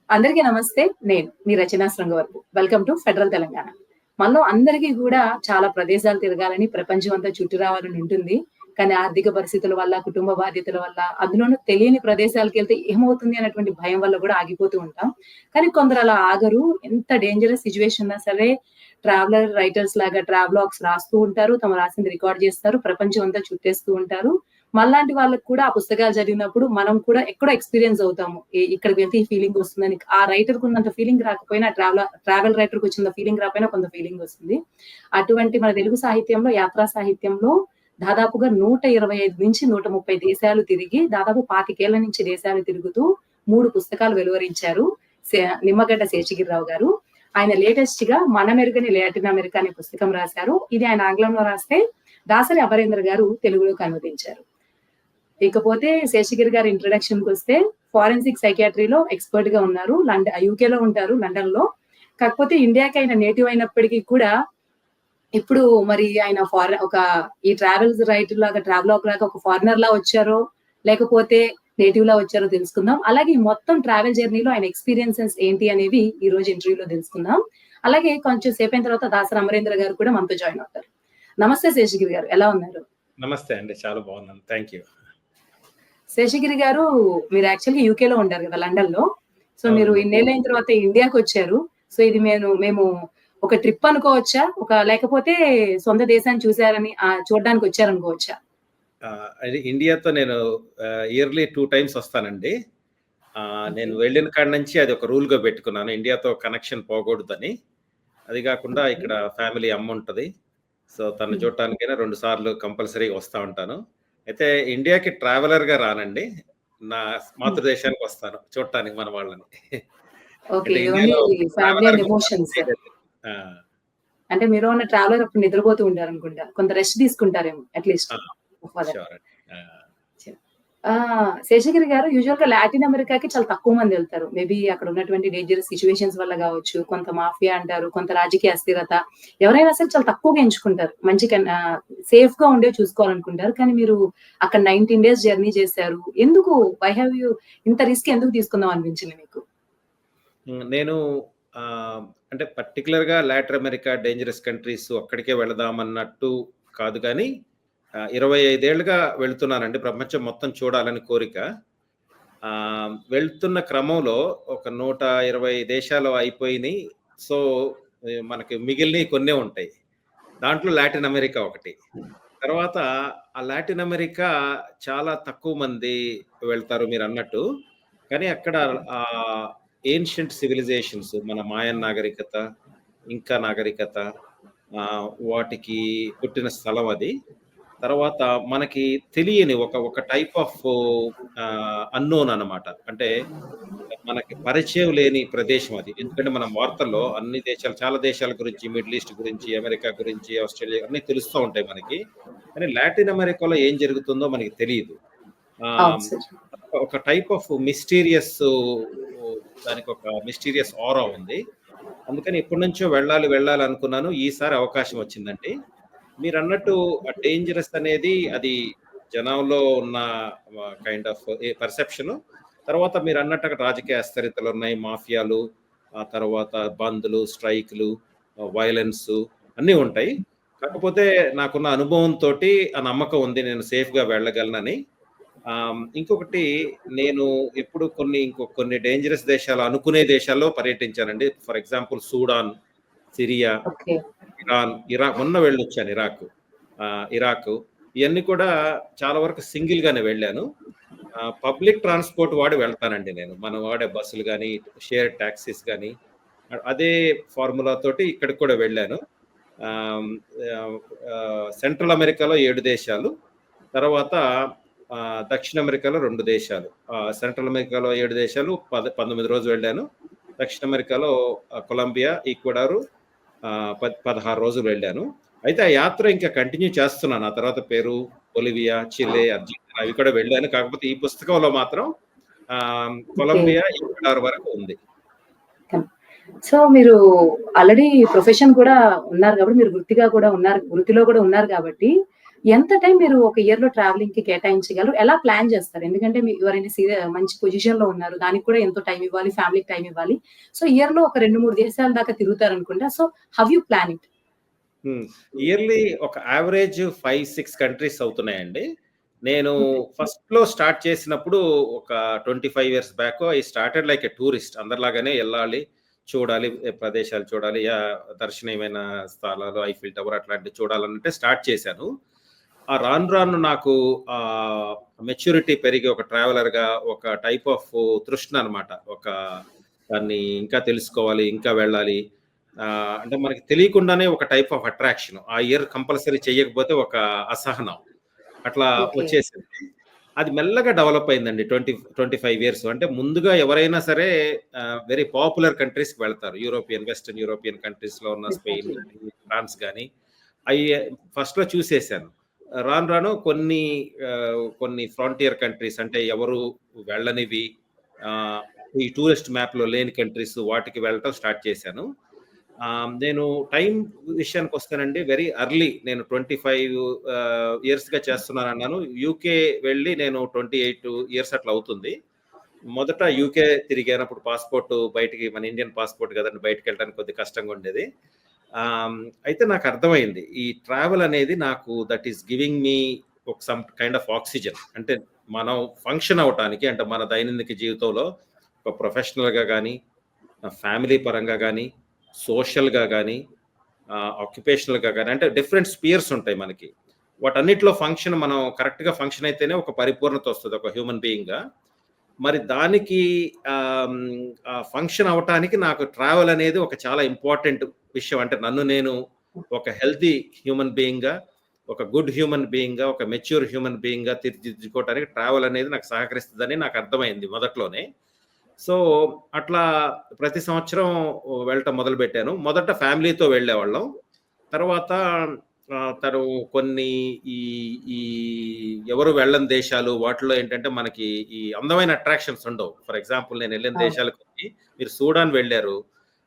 అందరికీ నమస్తే. నేను మీ Rachana Srungavarapu. Welcome to federal Telangana. మనలో అందరికీ గూడా చాలా ప్రదేశాలు తిరగాలని, ప్రపంచం అంతా చుట్టి రావాలని ఉంటుంది. కానీ ఆర్థిక పరిస్థితుల వల్ల, కుటుంబ బాధ్యతల వల్ల, అందులోనూ తెలియని ప్రదేశాలకెళ్తే ఏమవుతుంది అనేటువంటి భయం వల్ల గూడా ఆగిపోతూ ఉంటాం. కానీ కొందరు అలా ఆగరు. ఎంత డేంజరస్ సిట్యుయేషన్ ఉన్నా సరే ట్రావెలర్ రైటర్స్ లాగా ట్రావెలాగ్స్ రాస్తూ ఉంటారు. తమ రాసింది రికార్డ్ జేస్తారు. ప్రపంచం అంతా చుట్టేస్తూ ఉంటారు. మనలాంటి వాళ్ళకి కూడా ఆ పుస్తకాలు చదివినప్పుడు మనం కూడా ఎక్కడో ఎక్స్‌పీరియన్స్ అవుతాము. ఇక్కడికి వెళ్తే ఈ ఫీలింగ్ వస్తుందని. ఆ రైటర్‌కి ఉన్నంత ఫీలింగ్ రాకపోయినా ట్రావెల్ రైటర్‌కి వచ్చినంత ఫీలింగ్ రాకపోయినా కొంత ఫీలింగ్ వస్తుంది. అటువంటి మన తెలుగు సాహిత్యంలో, యాత్రా సాహిత్యంలో దాదాపుగా 125 నుంచి 130 దేశాలు తిరిగి, దాదాపు 25 ఏళ్ల నుంచి దేశాలు తిరుగుతూ 3 పుస్తకాలు వెలువరించారు. సే నిమ్మగడ్డ శేషగిరిరావు గారు. ఆయన లేటెస్ట్‌గా 'మనమెరుగని లాటిన్ అమెరికా' అనే పుస్తకం రాశారు. ఇది ఆయన ఆంగ్లంలో రాస్తే, దాసరి అమరేంద్ర గారు తెలుగులోకి అనువదించారు. ఇకపోతే శేషగిరి గారి ఇంట్రొడక్షన్‌కొస్తే ఫోరెన్సిక్ సైకియాట్రీలో ఎక్స్‌పర్ట్‌గా ఉన్నారు. యూకేలో ఉంటారు, లండన్‌లో. కాకపోతే ఇండియాకి ఆయన నేటివ్ అయినప్పటికీ కూడా ఇప్పుడు మరి ఆయన ఈ ట్రావెల్స్ రైటర్ లాగా, ట్రావెలాగ్ లాగా ఒక ఫారినర్‌లా వచ్చారో, లేకపోతే నేటివ్‌లా వచ్చారో తెలుసుకుందాం. అలాగే ఈ మొత్తం ట్రావెల్ జర్నీలో ఆయన ఎక్స్‌పీరియన్సెస్ ఏంటి అనేవి ఈ రోజు ఇంటర్వ్యూలో తెలుసుకుందాం. అలాగే కొంచెం సేపయిన తర్వాత దాసరి అమరేంద్ర గారు కూడా మనతో జాయిన్ అవుతారు. నమస్తే శేషగిరి గారు. ఎలా ఉన్నారు? నమస్తే అండి. చాలా బాగున్నాను. Thank you. శేషగిరి గారు, మీరు యాక్చువల్‌గా యూకేలో ఉంటారు కదా, లండన్‌లో. సో మీరు ఇన్నేళ్ళైన తర్వాత ఇండియాకొచ్చారు. సో ఇది మేము ఒక ట్రిప్ అనుకోవచ్చా? లేకపోతే సొంత దేశాన్ని చూసారని చూడడానికి వచ్చారనుకోవచ్చా? అది ఇండియాతో నేను ఇయర్లీ 2 టైమ్స్ వస్తానండి. నేను వెళ్ళిన కాడ నుంచి అది ఒక రూల్‌గా పెట్టుకున్నాను. ఇండియాతో కనెక్షన్ పోకూడదని. అది కాకుండా ఇక్కడ ఫ్యామిలీ అమ్మ ఉంటది. సో తను చూడటానికైనా 2 సార్లు కంపల్సరీగా వస్తా ఉంటాను. అయితే ఇండియాకి ట్రావెలర్‌గా రానండి. నా మాతృదేశానికి వస్తాను చూడటానికి మన వాళ్ళని. Okay. Only family and emotions. అంటే మీరు ఉన్న ట్రావెలర్ అప్పుడు నిద్రపోతూ ఉంటారనుకుంటా. కొంత రెస్ట్ తీసుకుంటారేమో అట్‌లీస్ట్. శేషగిరి గారు, యూజువల్‌గా లాటిన్ అమెరికాకి చాలా తక్కువ మంది వెళ్తారు. మేబీ అక్కడ ఉన్నటువంటి డేంజరస్ సిట్యుయేషన్స్ వల్ల గావచ్చు, కొంత మాఫియా అంటారు, కొంత రాజకీయ అస్థిరత. ఎవరైనా సరే చాలా తక్కువగా ఎంచుకుంటారు. సేఫ్‌గా ఉండేవి చూసుకోవాలనుకుంటారు. కానీ మీరు అక్కడ 19 డేస్ జర్నీ చేశారు. ఎందుకు? వై హావ్ యూ ఇంత రిస్క్ ఎందుకు తీసుకుందాం అనిపించింది మీకు? నేను అంటే పర్టిక్యులర్‌గా లాటిన్ అమెరికా డేంజరస్ కంట్రీస్ అక్కడికే వెళదామన్నట్టు కాదు గానీ 25 ఏళ్లుగా వెళ్తున్నానండి. ప్రపంచం మొత్తం చూడాలని కోరిక. వెళ్తున్న క్రమంలో ఒక 120 దేశాలు అయిపోయినాయి. సో మనకి మిగిలినవి కొన్నే ఉంటాయి. దాంట్లో లాటిన్ అమెరికా ఒకటి. తర్వాత ఆ లాటిన్ అమెరికా చాలా తక్కువ మంది వెళ్తారు మీరన్నట్టు. కానీ అక్కడ ఏన్షియంట్ సివిలైజేషన్స్, మన మాయన్ నాగరికత, ఇంకా నాగరికత, వాటికి పుట్టిన స్థలం అది. తర్వాత మనకి తెలియని ఒక టైప్ ఆఫ్ అన్నోన్ అన్నమాట. అంటే మనకి పరిచయం లేని ప్రదేశం అది. ఎందుకంటే మనం వార్తల్లో అన్ని దేశాలు, చాలా దేశాల గురించి, మిడిల్ ఈస్ట్ గురించి, అమెరికా గురించి, ఆస్ట్రేలియా అన్నీ తెలుస్తూ ఉంటాయి మనకి. కానీ లాటిన్ అమెరికాలో ఏం జరుగుతుందో మనకి తెలియదు. ఒక టైప్ ఆఫ్ మిస్టీరియస్, దానికి ఒక మిస్టీరియస్ ఆరా ఉంది. అందుకని ఎప్పటి నుంచో వెళ్ళాలి అనుకున్నాను. ఈసారి అవకాశం వచ్చిందండి. మీరన్నట్టు డేంజరస్ అనేది అది జనంలో ఉన్న కైండ్ ఆఫ్ పర్సెప్షన్. తర్వాత మీరన్నట్టు అక్కడ రాజకీయ అస్థిరతలు ఉన్నాయి, మాఫియాలు, ఆ తర్వాత బంద్లు, స్ట్రైక్లు, వైలెన్స్ అన్నీ ఉంటాయి. కాకపోతే నాకున్న అనుభవంతోటి ఆ నమ్మకం ఉంది నేను సేఫ్‌గా వెళ్ళగలనని. ఇంకొకటి, నేను ఎప్పుడు కొన్ని డేంజరస్ దేశాలు అనుకునే దేశాల్లో పర్యటించానండి. For example Sudan, Syria, Iran మొన్న వెళ్ళొచ్చాను. ఇరాక్ ఇవన్నీ కూడా చాలా వరకు సింగిల్ గానే వెళ్ళాను. పబ్లిక్ ట్రాన్స్పోర్ట్ వాడి వెళ్తానండి నేను. మనం వాడే బస్సులు కానీ, షేర్ టాక్సీస్ కానీ, అదే ఫార్ములా తోటి ఇక్కడికి కూడా వెళ్ళాను. సెంట్రల్ అమెరికాలో 7 దేశాలు, తర్వాత దక్షిణ అమెరికాలో 2 దేశాలు. సెంట్రల్ అమెరికాలో 7 దేశాలు, 19 రోజులు వెళ్ళాను. దక్షిణ అమెరికాలో కొలంబియా, ఈక్వెడారు 16 రోజులు వెళ్ళాను. అయితే ఆ యాత్ర ఇంకా కంటిన్యూ చేస్తున్నాను. ఆ తర్వాత పెరు, బొలివియా, చిలే, అర్జెంటీనా అవి కూడా వెళ్ళాను. కాకపోతే ఈ పుస్తకంలో మాత్రం కొలంబియా, ఈక్వెడార్ వరకు ఉంది. సో మీరు ఆల్రెడీ ప్రొఫెషన్ కూడా ఉన్నారు కాబట్టి, మీరు వృత్తిలో కూడా ఉన్నారు కాబట్టి, ఎంత టైం మీరు ఒక ఇయర్ లో ట్రావెలింగ్ కి కేటాయించగలరు? ఎలా ప్లాన్ చేస్తారు? ఎందుకంటే ఎవరైనా మంచి పొజిషన్ లో ఉన్నారు. దానికి కూడా ఎంతో టైం ఇవ్వాలి. ఫ్యామిలీకి టైం ఇవ్వాలి. సో ఇయర్ లో ఒక 2, 3 దేశాల దాకా తిరుగుతారనుకుంటా. So how you plan it? Yearly ఒక యావరేజ్ 5-6 కంట్రీస్ అవుతున్నాయండి. నేను ఓకే. ఫస్ట్‌లో స్టార్ట్ చేసినప్పుడు ఒక 25 years back I started like a tourist. అందరిలాగానే ఎళ్ళాలి, చూడాలి, ప్రదేశాలు చూడాలి, దర్శనీయమైన స్థలాలు, ఐఫిల్ టవర్ అట్లాంటివి చూడాలనంటే స్టార్ట్ చేశాను. రాను రాను నాకు మెచ్యూరిటీ పెరిగి ఒక ట్రావెలర్‌గా ఒక టైప్ ఆఫ్ తృష్ణ అనమాట. దాన్ని ఇంకా తెలుసుకోవాలి, ఇంకా వెళ్ళాలి. అంటే మనకి తెలియకుండానే ఒక టైప్ ఆఫ్ అట్రాక్షన్. ఆ ఇయర్ కంపల్సరీ చెయ్యకపోతే ఒక అసహనం. అట్లా ఓకే. వచ్చేసింది. అది మెల్లగా డెవలప్ అయిందండి. 25 ఇయర్స్. అంటే ముందుగా ఎవరైనా సరే వెరీ పాపులర్ కంట్రీస్‌కి వెళ్తారు. వెస్టర్న్ యూరోపియన్ కంట్రీస్‌లో ఉన్న స్పెయిన్ ఎగ్జాక్ట్‌లీ. గాని, ఫ్రాన్స్ గాని అయి ఫస్ట్‌లో చూసేసాను. రాను రాను కొన్ని ఫ్రాంటియర్ కంట్రీస్ అంటే ఎవరు వెళ్ళనివి, ఆహ్, ఈ టూరిస్ట్ మ్యాప్‌లో లేని కంట్రీస్ వాటికి వెళ్ళటం స్టార్ట్ చేశాను. నేను టైం విషయానికొస్తేనండి వెరీ ఎర్లీ నేను 25 ఇయర్స్‌గా చేస్తున్నానన్నాను. యూకే వెళ్ళి నేను 28 ఇయర్స్ అట్లా అవుతుంది. మొదట యూకే తిరిగాను. అప్పుడు పాస్‌పోర్ట్ బయటికి మన ఇండియన్ పాస్‌పోర్ట్ కదండీ! బయటికెళ్ళడానికి కొద్దిగా కష్టంగా ఉండేది. అయితే నాకు అర్థమైంది. ఈ ట్రావెల్ అనేది నాకు that is giving me some kind of oxygen. అంటే మనం ఫంక్షన్ అవ్వటానికి అంటే మన దైనందిక జీవితంలో ఒక ప్రొఫెషనల్‌గా గాని, ఫ్యామిలీ పరంగా గాని, సోషల్‌గా గాని, ఆక్యుపేషనల్‌గా గాని అంటే డిఫరెంట్ స్పియర్స్ ఉంటాయి మనకి. వాటన్నిటిలో మనం కరెక్ట్‌గా ఫంక్షన్ అయితేనే ఒక పరిపూర్ణత వస్తది ఒక హ్యూమన్ బీయింగ్‌గా. మరి దానికి ఫంక్షన్ అవ్వటానికి నాకు ట్రావెల్ అనేది ఒక చాలా ఇంపార్టెంట్ విషయం. అంటే నన్ను నేను ఒక హెల్తీ హ్యూమన్ బీయింగ్‌గా, ఒక గుడ్ హ్యూమన్ బీయింగ్‌గా, ఒక మెచ్యూర్ హ్యూమన్ బీయింగ్‌గా తీర్చిదిద్దుకోవటానికి ట్రావెల్ అనేది నాకు సహకరిస్తదని నాకు అర్థమైంది మొదట్లోనే. సో, అట్లా ప్రతి సంవత్సరం వెళ్ళటం మొదలుపెట్టాను. మొదట ఫ్యామిలీతో వెళ్ళేవాళ్ళం. తర్వాత తను కొన్ని ఈ ఈ ఎవరు వెళ్ళని దేశాలు వాటిలో ఏంటంటే మనకి ఈ అందమైన అట్రాక్షన్స్ ఉండవు. ఫర్ ఎగ్జాంపుల్ నేనెళ్ళిన అవును. దేశాలకు మీరు సూడాన్ వెళ్లారు.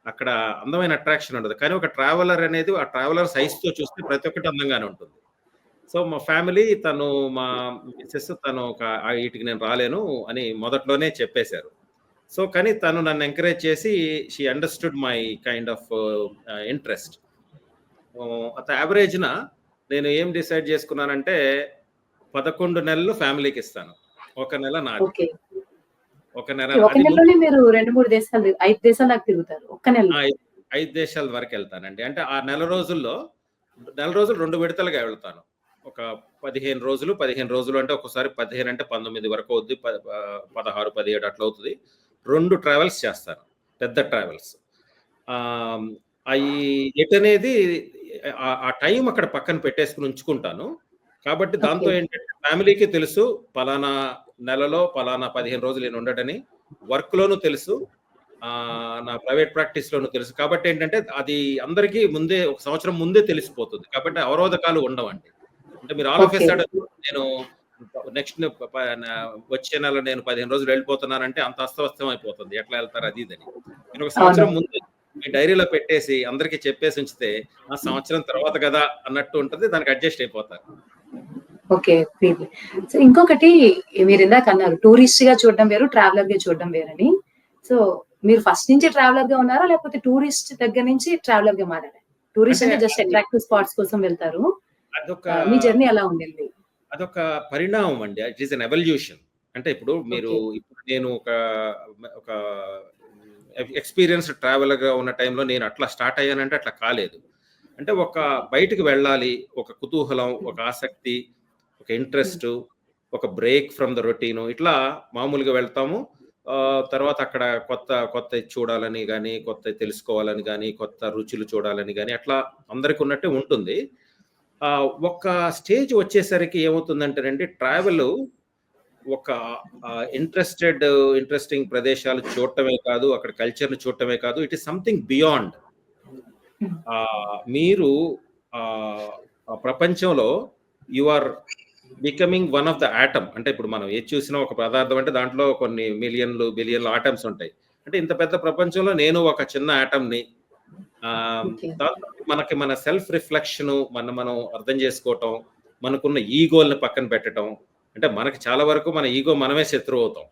అక్కడ అందమైన అట్రాక్షన్ ఉండదు. కానీ ఒక ట్రావెలర్ అనేది ఆ ట్రావెలర్ సైజ్‌తో చూస్తే ప్రతి ఒక్కటి అందంగానే ఉంటుంది. సో, మా ఫ్యామిలీ మా మిసెస్ తను ఈటికి నేను రాలేను అని మొదట్లోనే చెప్పేశారు. సో, కానీ తను నన్ను ఎంకరేజ్ చేసి she understood my kind of interest. యావరేజ్‌న నేను ఏం డిసైడ్ చేసుకున్నానంటే 11 నెలలు ఫ్యామిలీకిస్తాను. ఒక నెల నాది. ఓకే. ఒక నెల ఒక అది నెలలోనే మీరు 2, 3 దేశాలు 5 దేశాల దాకా తిరుగుతారు. ఒక్క నెలలో. 5 దేశాల వరకెళ్తానండి. అంటే ఆ నెల రోజుల్లో 2 విడతలుగా వెళ్తాను. ఒక 15 రోజులు అంటే ఒక్కోసారి 15 అంటే 19 వరకు అవుద్ది. 16, 17 అట్లా అవుతది. 2 ట్రావెల్స్ చేస్తాను. పెద్ద ట్రావెల్స్. ఆహ్, అయి ఎటనేది ఆ టైం అక్కడ పక్కన పెట్టేసుకొని ఉంచుకుంటాను. కాబట్టి దాంతో ఓకే. ఏంటంటే ఫ్యామిలీకి తెలుసు పలానా నెలలో పలానా 15 రోజులు నేను ఉండడని. వర్క్‌లోనూ తెలుసు. నా ప్రైవేట్ ప్రాక్టీస్‌లోనూ తెలుసు. కాబట్టి ఏంటంటే అది అందరికీ ముందే ఒక సంవత్సరం ముందే తెలిసిపోతుంది. కాబట్టి అవరోధకాలు ఉండవండి. అంటే మీరు all of a okay. Sudden నేను నెక్స్ట్ ప ప న వచ్చే నెల నేను 15 రోజులు వెళ్ళిపోతున్నానంటే అంత అస్తవ్యస్తం అయిపోతుంది. ఎట్లా వెళ్తారు అది ఇదని. నేను ఒక అవును. సంవత్సరం ముందే మీ డైరీలో పెట్టేసి అందరికి చెప్పేసి ఉంచితే ఆ సంవత్సరం తర్వాత కదా అన్నట్టు ఉంటది. దానికి అడ్జస్ట్ అయిపోతారు. ఓకే. రియల్లీ. సో, ఇంకొకటి మీరిందాక అన్నారు టూరిస్ట్‌గా చూడడం వేరు, ట్రావెలర్‌గా చూడడం వేరని. సో, మీరు ఫస్ట్ నుంచి ట్రావెలర్‌గా ఉన్నారా? లేకపోతే టూరిస్ట్ దగ్గర నుంచి ట్రావెలర్‌గా మారారా? టూరిస్ట్ అంటే అంటే జస్ట్ అది అట్రాక్టివ్ స్పాట్స్ కోసం వెళ్తారు. అదొక మీ జర్నీ ఎలా ఉండింది? అదొక పరిణామం అండి. It is an evolution. అంటే ఓకే. ఇప్పుడు నేను ఒక ఎక్స్‌పీరియన్స్‌డ్ ట్రావెలర్‌గా ఉన్న టైంలో నేను అట్లా స్టార్ట్ అయ్యానంటే అట్లా కాలేదు. అంటే బయటికి వెళ్ళాలి. ఒక కుతూహలం, ఒక ఆసక్తి, ఒక హ్మ్. ఇంట్రెస్టు, ఒక బ్రేక్ ఫ్రమ్ ద రొటీను ఇట్లా మామూలుగా వెళ్తాము. తర్వాత అక్కడ కొత్తయి చూడాలని గాని, కొత్తయి తెలుసుకోవాలని గాని, కొత్త రుచులు చూడాలని గాని అట్లా అందరికున్నట్టే ఉంటుంది. ఒక స్టేజ్ వచ్చేసరికి ఏమవుతుందంటేనండి ట్రావెలు ఒక ఇంట్రెస్టింగ్ ప్రదేశాలు చూడటమే కాదు, అక్కడ కల్చర్‌ని చూడటమే కాదు. It is something beyond. Hmm. మీరు ఆహ్, ఆ ప్రపంచంలో you are becoming one of the atom. అంటే ఇప్పుడు మనం ఏది చూసినా ఒక పదార్థం అంటే దాంట్లో కొన్ని మిలియన్‌లు, బిలియన్‌ల ఆటమ్స్ ఉంటాయి. అంటే ఇంత పెద్ద ప్రపంచంలో నేను ఒక చిన్న ఆటమ్‌ని. ఓకే. దాంతో మన సెల్ఫ్ రిఫ్లెక్షను మనం అర్థం చేసుకోవటం, మనకున్న ఈగోల్ని పక్కన పెట్టడం. అంటే మనకి చాలా వరకు మన ఈగో మనమే శత్రువు అవుతాం.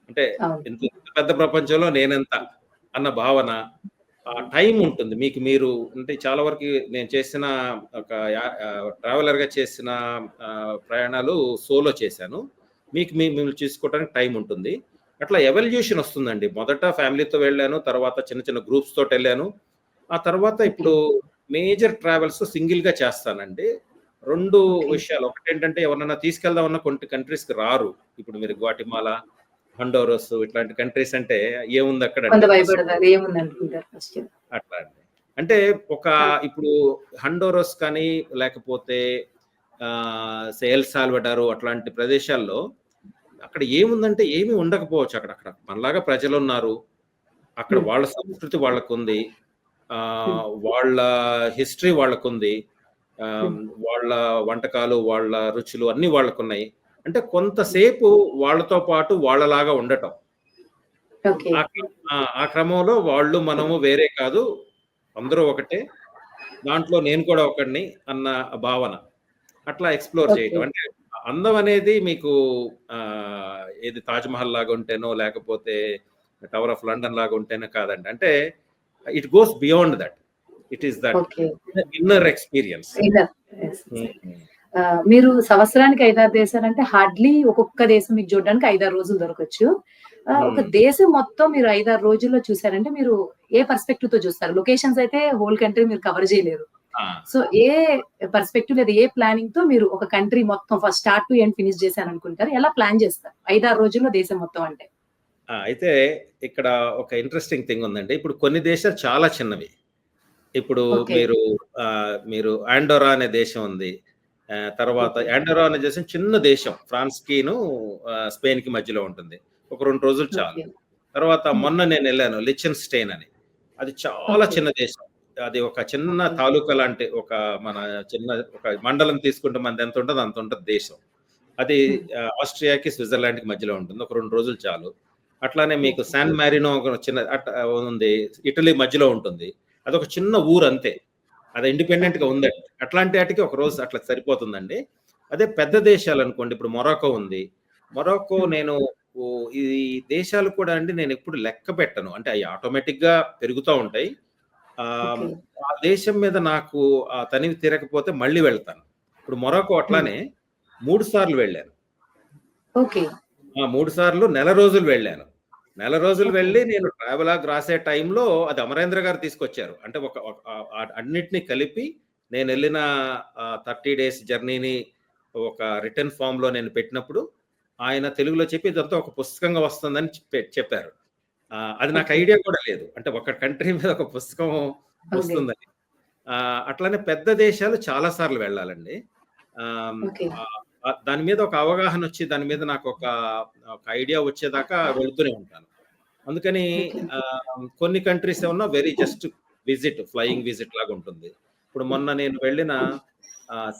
అంటే అవును. ఇంత పెద్ద ప్రపంచంలో నేనెంత అన్న భావన, ఆ టైం ఉంటుంది. మీరు అంటే చాలా వరకు నేను చేసిన ఒక ట్రావెలర్‌గా చేసిన ప్రయాణాలు సోలో చేశాను. మీకు మిమ్మల్ని చూసుకోవడానికి టైం ఉంటుంది. అట్లా ఎవల్యూషన్ వస్తుందండి. మొదట ఫ్యామిలీతో వెళ్ళాను. తర్వాత చిన్న చిన్న గ్రూప్స్ తోటెళ్ళాను. ఆ తర్వాత ఓకే. ఇప్పుడు మేజర్ ట్రావెల్స్ సింగిల్‌గా చేస్తానండి. 2 ఓకే. విషయాలు. ఒకటేంటంటే ఎవరినైనా తీసుకెళ్దామన్నా కొన్ని కంట్రీస్‌కి రారు. ఇప్పుడు మీరు గ్వాటిమాలా, హండోరస్ ఇట్లాంటి కంట్రీస్ అంటే ఏముందక్కడ కొంత అంటారు ఫస్ట్. భయపడతారు. ఏముందనుకుంటారు ఫస్ట్. అట్లా అండి. అంటే ఒక ఆ! ఇప్పుడు హండోరస్ కానీ లేకపోతే ఎల్ సాల్వడార్ అట్లాంటి ప్రదేశాల్లో అక్కడ ఏముందంటే ఏమీ ఉండకపోవచ్చు అక్కడ. మనలాగా ప్రజలున్నారు. అక్కడ హ్మ్. వాళ్ళ సంస్కృతి వాళ్ళకుంది. హ్మ్. వాళ్ళ హిస్టరీ వాళ్ళకుంది. హ్మ్. ఆహ్, వాళ్ళ వంటకాలు, వాళ్ళ రుచులు అన్నీ వాళ్ళకున్నాయి. అంటే కొంతసేపు వాళ్ళతో పాటు వాళ్ళలాగా ఉండటం. ఓకే. ఆ క్ర ఆ క్రమంలో వాళ్ళు, మనము వేరే కాదు. అందరూ ఒకటే. దాంట్లో నేను కూడా ఒకడిని అన్న భావన. అట్లా ఎక్స్‌ప్లోర్ ఓకే. చేయటం. అంటే అందం అనేది మీకు ఏది 'తాజ్‌మహల్' లాగా ఉంటేనో, లేకపోతే 'టవర్ ఆఫ్ లండన్' లాగా ఉంటేనో కాదండి. అంటే it goes beyond that. It is that okay. Inner experience. Inner yes. హ్మ్. మీరు సంవత్సరానికి 5, 6 దేశాలంటే హార్డ్‌లీ ఒక్కొక్క దేశం మీకు చూడడానికి 5, 6 రోజులు దొరకొచ్చు. ఒక హ్మ్. దేశం మొత్తం మీరు 5, 6 రోజుల్లో చూసారంటే మీరు ఏ పర్స్‌పెక్టివ్‌తో చూస్తారు? లొకేషన్స్ అయితే హోల్ కంట్రీ మీరు కవర్ చేయలేరు. ఆ! సో, ఏ పర్స్‌పెక్టివ్ లేదా ఏ ప్లానింగ్‌తో మీరు ఒక కంట్రీ మొత్తం first start to end finish చేశారనుకుంటారు? ఎలా ప్లాన్ చేస్తారు? 5, 6 రోజుల్లో దేశం మొత్తం అంటే? అయితే ఇక్కడ ఒక ఇంట్రెస్టింగ్ థింగ్ ఉందండి. ఇప్పుడు కొన్ని దేశాలు చాలా చిన్నవి. ఇప్పుడు ఓకే. మీరు ఆండోరా అనే దేశం ఉంది. తర్వాత ఓకే. ఆండోరా అనే దేశం చిన్న దేశం. ఫ్రాన్స్‌కిను స్పెయిన్‌కి మధ్యలో ఉంటుంది. ఒక 2 రోజులు చాలు. ఓకే. తర్వాత హ్మ్. మొన్న నేనెళ్ళాను లిచెన్‌స్టెయిన్ అని. అది చాలా ఓకే. చిన్న దేశం. అది ఒక చిన్న ఓకే. తాలూకా లాంటి మన చిన్న ఒక మండలం తీసుకుంటే మనదెంతుంటదో అంతుంటది దేశం. అది హ్మ్. ఆస్ట్రియాకి, స్విట్జర్లాండ్‌కి మధ్యలో ఉంటుంది. ఒక 2 రోజులు చాలు. అట్లానే మీకు ఓకే. సాన్ మారినో ఒక చిన్న ఉంది. ఇటలీ మధ్యలో ఉంటుంది. అదొక చిన్న ఊరంతే. అది ఇండిపెండెంట్‌గా ఓకే. ఉందండి. అట్లాంటి ఆటికి ఒక రోజు అట్లా సరిపోతుందండి. అదే పెద్ద దేశాలనుకోండి ఇప్పుడు మొరాకో ఉంది. మొరాకో హ్మ్. నేను ఈ దేశాలు కూడా అండి నేనెప్పుడు లెక్క పెట్టను. అంటే అయి ఆటోమేటిక్‌గా పెరుగుతా ఉంటాయి. ఆహ్, ఓకే. ఆ దేశం మీద నాకు ఆ తనివి తీరకపోతే మళ్ళీ వెళ్తాను. ఇప్పుడు మొరాకో హ్మ్. అట్లానే 3 సార్లు వెళ్ళాను. ఓకే. 3 సార్లు నెల రోజులు వెళ్ళాను. నెల రోజులు ఓకే. వెళ్ళి నేను ట్రావెలాగ్ రాసే టైంలో అది అమరేంద్ర గారు తీసుకొచ్చారు. అంటే ఒక ఒక అన్నిటిని కలిపి నేనెళ్ళిన 30 డేస్ జర్నీని ఒక రిటన్ ఫార్మ్‌లో నేను పెట్టినప్పుడు, ఆయన తెలుగులో చెప్పి ఇదంతా ఒక పుస్తకంగా వస్తుందని చెప్పారు. అది నాకు ఓకే. ఐడియా కూడా లేదు. అంటే ఒక కంట్రీ మీద ఒక పుస్తకం ఓకే. వస్తుందని. అట్లానే పెద్ద దేశాలు చాలా సార్లు వెళ్ళాలండి. ఆహ్, ఓకే. ఆహ్, దాని మీద ఒక అవగాహనొచ్చి, దాని మీద నాకొక ఒక ఐడియా వచ్చేదాకా వెళ్తూనే ఉంటాను. అందుకని ఓకే. కొన్ని కంట్రీస్ ఏమన్నా వెరీ జస్ట్ ఫ్లయింగ్ విజిట్ లాగుంటుంది. ఇప్పుడు మొన్న నేను వెళ్ళిన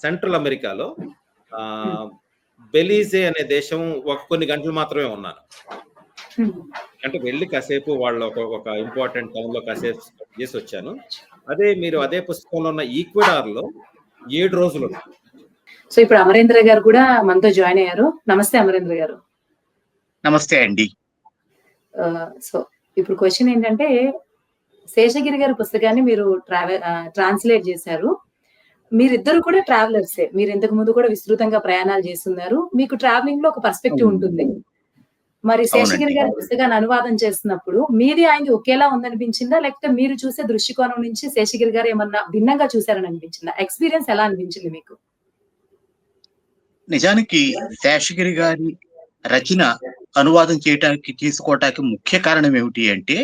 సెంట్రల్ అమెరికాలో హ్మ్. ఆహ్, బెలీజే అనే దేశం కొన్ని గంటలు మాత్రమే ఉన్నాను. హ్మ్. అంటే వెళ్లి కాసేపు వాళ్ళ ఒక ఇంపార్టెంట్ టౌన్‌లో కాసేపు స్పెండ్ చేసొచ్చాను. అదే పుస్తకంలో ఉన్న ఈక్వెడార్‌లో 7 రోజులున్నాను. సో, ఇప్పుడు అమరేంద్ర గారు కూడా మనతో జాయిన్ అయ్యారు. నమస్తే అమరేంద్ర గారు. నమస్తే అండి. సో, ఇప్పుడు క్వెషన్ ఏంటంటే, శేషగిరి గారి పుస్తకాన్ని మీరు ట్రాన్స్‌లేట్ చేశారు. మీరిద్దరు కూడా ట్రావెలర్సే. మీరు ఇంతకు ముందు కూడా విస్తృతంగా ప్రయాణాలు చేసున్నారు. మీకు ట్రావెలింగ్‌లో ఒక పర్స్‌పెక్టివ్ అవును. ఉంటుంది. మరి శేషగిరి అవునండి. గారి పుస్తకాన్ని అనువాదం చేస్తున్నప్పుడు మీది ఆయనది ఒకేలా ఉందనిపించిందా? లేకపోతే మీరు చూసే దృష్టికోణం నుంచి శేషగిరి గారు ఏమన్నా భిన్నంగా చూసారని అనిపించిందా? ఎక్స్‌పీరియన్స్ ఎలా అనిపించింది మీకు? నిజానికి శేషగిరి గారి రచన అనువాదం తీసుకోవటానికి ముఖ్య కారణం ఏమిటి అంటే,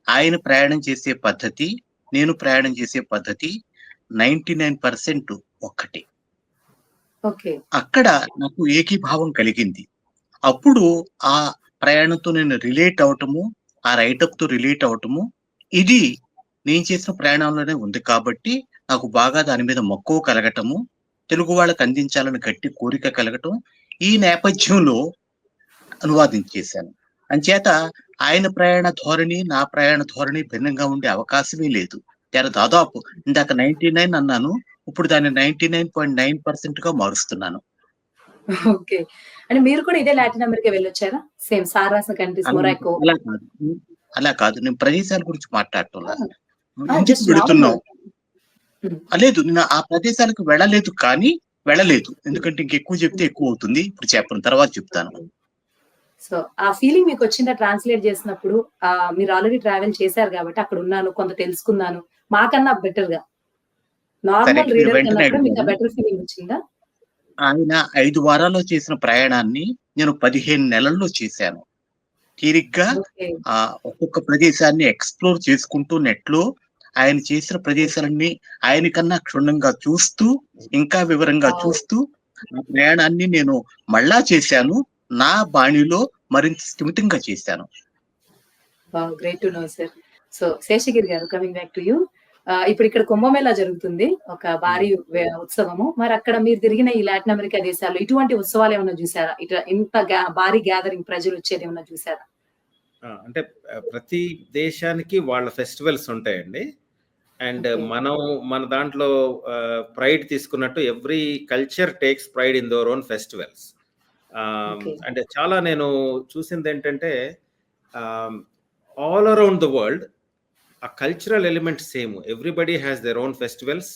ఆయన ప్రయాణం చేసే పద్ధతి, నేను ప్రయాణం చేసే పద్ధతి 99% ఒక్కటే. ఓకే. అక్కడ నాకు ఏకీభావం కలిగింది. అప్పుడు ఆ ప్రయాణంతో నేను రిలేట్ అవ్వటము, ఆ రైటప్‌తో రిలేట్ అవ్వటము, ఇది నేను చేసిన ప్రయాణంలోనే ఉంది కాబట్టి, నాకు బాగా దాని మీద మక్కువ కలగటము, తెలుగు వాళ్ళకి అందించాలని గట్టి కోరిక కలగటం, ఈ నేపథ్యంలో అనువాదించేశాను. అంచేత ఆయన ప్రయాణ ధోరణి, నా ప్రయాణ ధోరణి భిన్నంగా ఉండే అవకాశమే లేదు. దాదాపు ఇందాక 99 అన్నాను. ఇప్పుడు దాన్ని 99.9% గా మారుస్తున్నాను. ఓకే. అంటే మీరు కూడా ఇదే లాటిన్ అమెరికా వెళ్ళొచ్చారా? సేమ్ సారాస కంట్రీస్, అలా మొరాకో. అలా కాదు. అలా కాదు. నేను ప్రదేశాల గురించి మాట్లాడటంలా. ఎందుకు జస్ట్ మామూలుగా. వెళుతున్నావు? హ్మ్. లేదు. నేను ఆ ప్రదేశాలకు వెళ్ళలేదు కానీ వెళ్ళలేదు. ఎందుకంటే ఇంకెక్కువ చెప్తే ఎక్కువవుతుంది. ఇప్పుడు చెప్పను. తర్వాత చెప్తాను. సో, ఆ ఫీలింగ్ మీకొచ్చిందా ట్రాన్స్‌లేట్ చేసినప్పుడు? మీరు ఆల్రెడీ ట్రావెల్ చేసారు గాబట్టి అక్కడున్నాను, కొంత తెలుసుకున్నాను. మాకన్నా బెటర్‌గా. సరే. నార్మల్ మీరు రీడర్ కన్నా వెంటనే కూడా మీకు ఆ అడిగారు. బెటర్ ఫీలింగ్ వచ్చిందా? ఆయన 5 వారాల్లో చేసిన ప్రయాణాన్ని నేను 15 నెలల్లో చేశాను. తీరిగ్గా ఓకే. ఒక్కొక్క ప్రదేశాన్ని ఎక్స్‌ప్లోర్ చేసుకుంటూ నెట్‌లో ఆయన చేసిన ప్రదేశాలన్నీ ఆయన కన్నా క్షుణ్ణంగా చూస్తూ, ఇంకా వివరంగా వావ్! చూస్తూ, ఆ ప్రయాణాన్ని నేను మళ్ళా చేశాను. నా బాణిలో మరింత స్థిమితంగా చేశాను. Wow! Great to know sir. So, Seshagiri గారు కమింగ్ బ్యాక్ టు యూ. ఇప్పుడు ఇక్కడ కుంభమేళా జరుగుతుంది. ఒక భారీ ఉత్సవము. మరక్కడ మీరు తిరిగిన ఈ లాటిన్ అమెరికా దేశాల్లో ఇటువంటి ఉత్సవాలేమన్నా జూసారా? ఇంత భారీ గ్యాదరింగ్ ప్రజలొచ్చేదేమన్నా జూసారా? అంటే ప్రతి దేశానికి వాళ్ళ ఫెస్టివల్స్ ఉంటాయండి. And okay. మన దాంట్లో ప్రైడ్ తీసుకున్నట్టు every culture takes pride in their own festivals. Okay. అంటే చాలా నేను చూసిందేంటంటే all around the world a cultural element same. Everybody has their own festivals,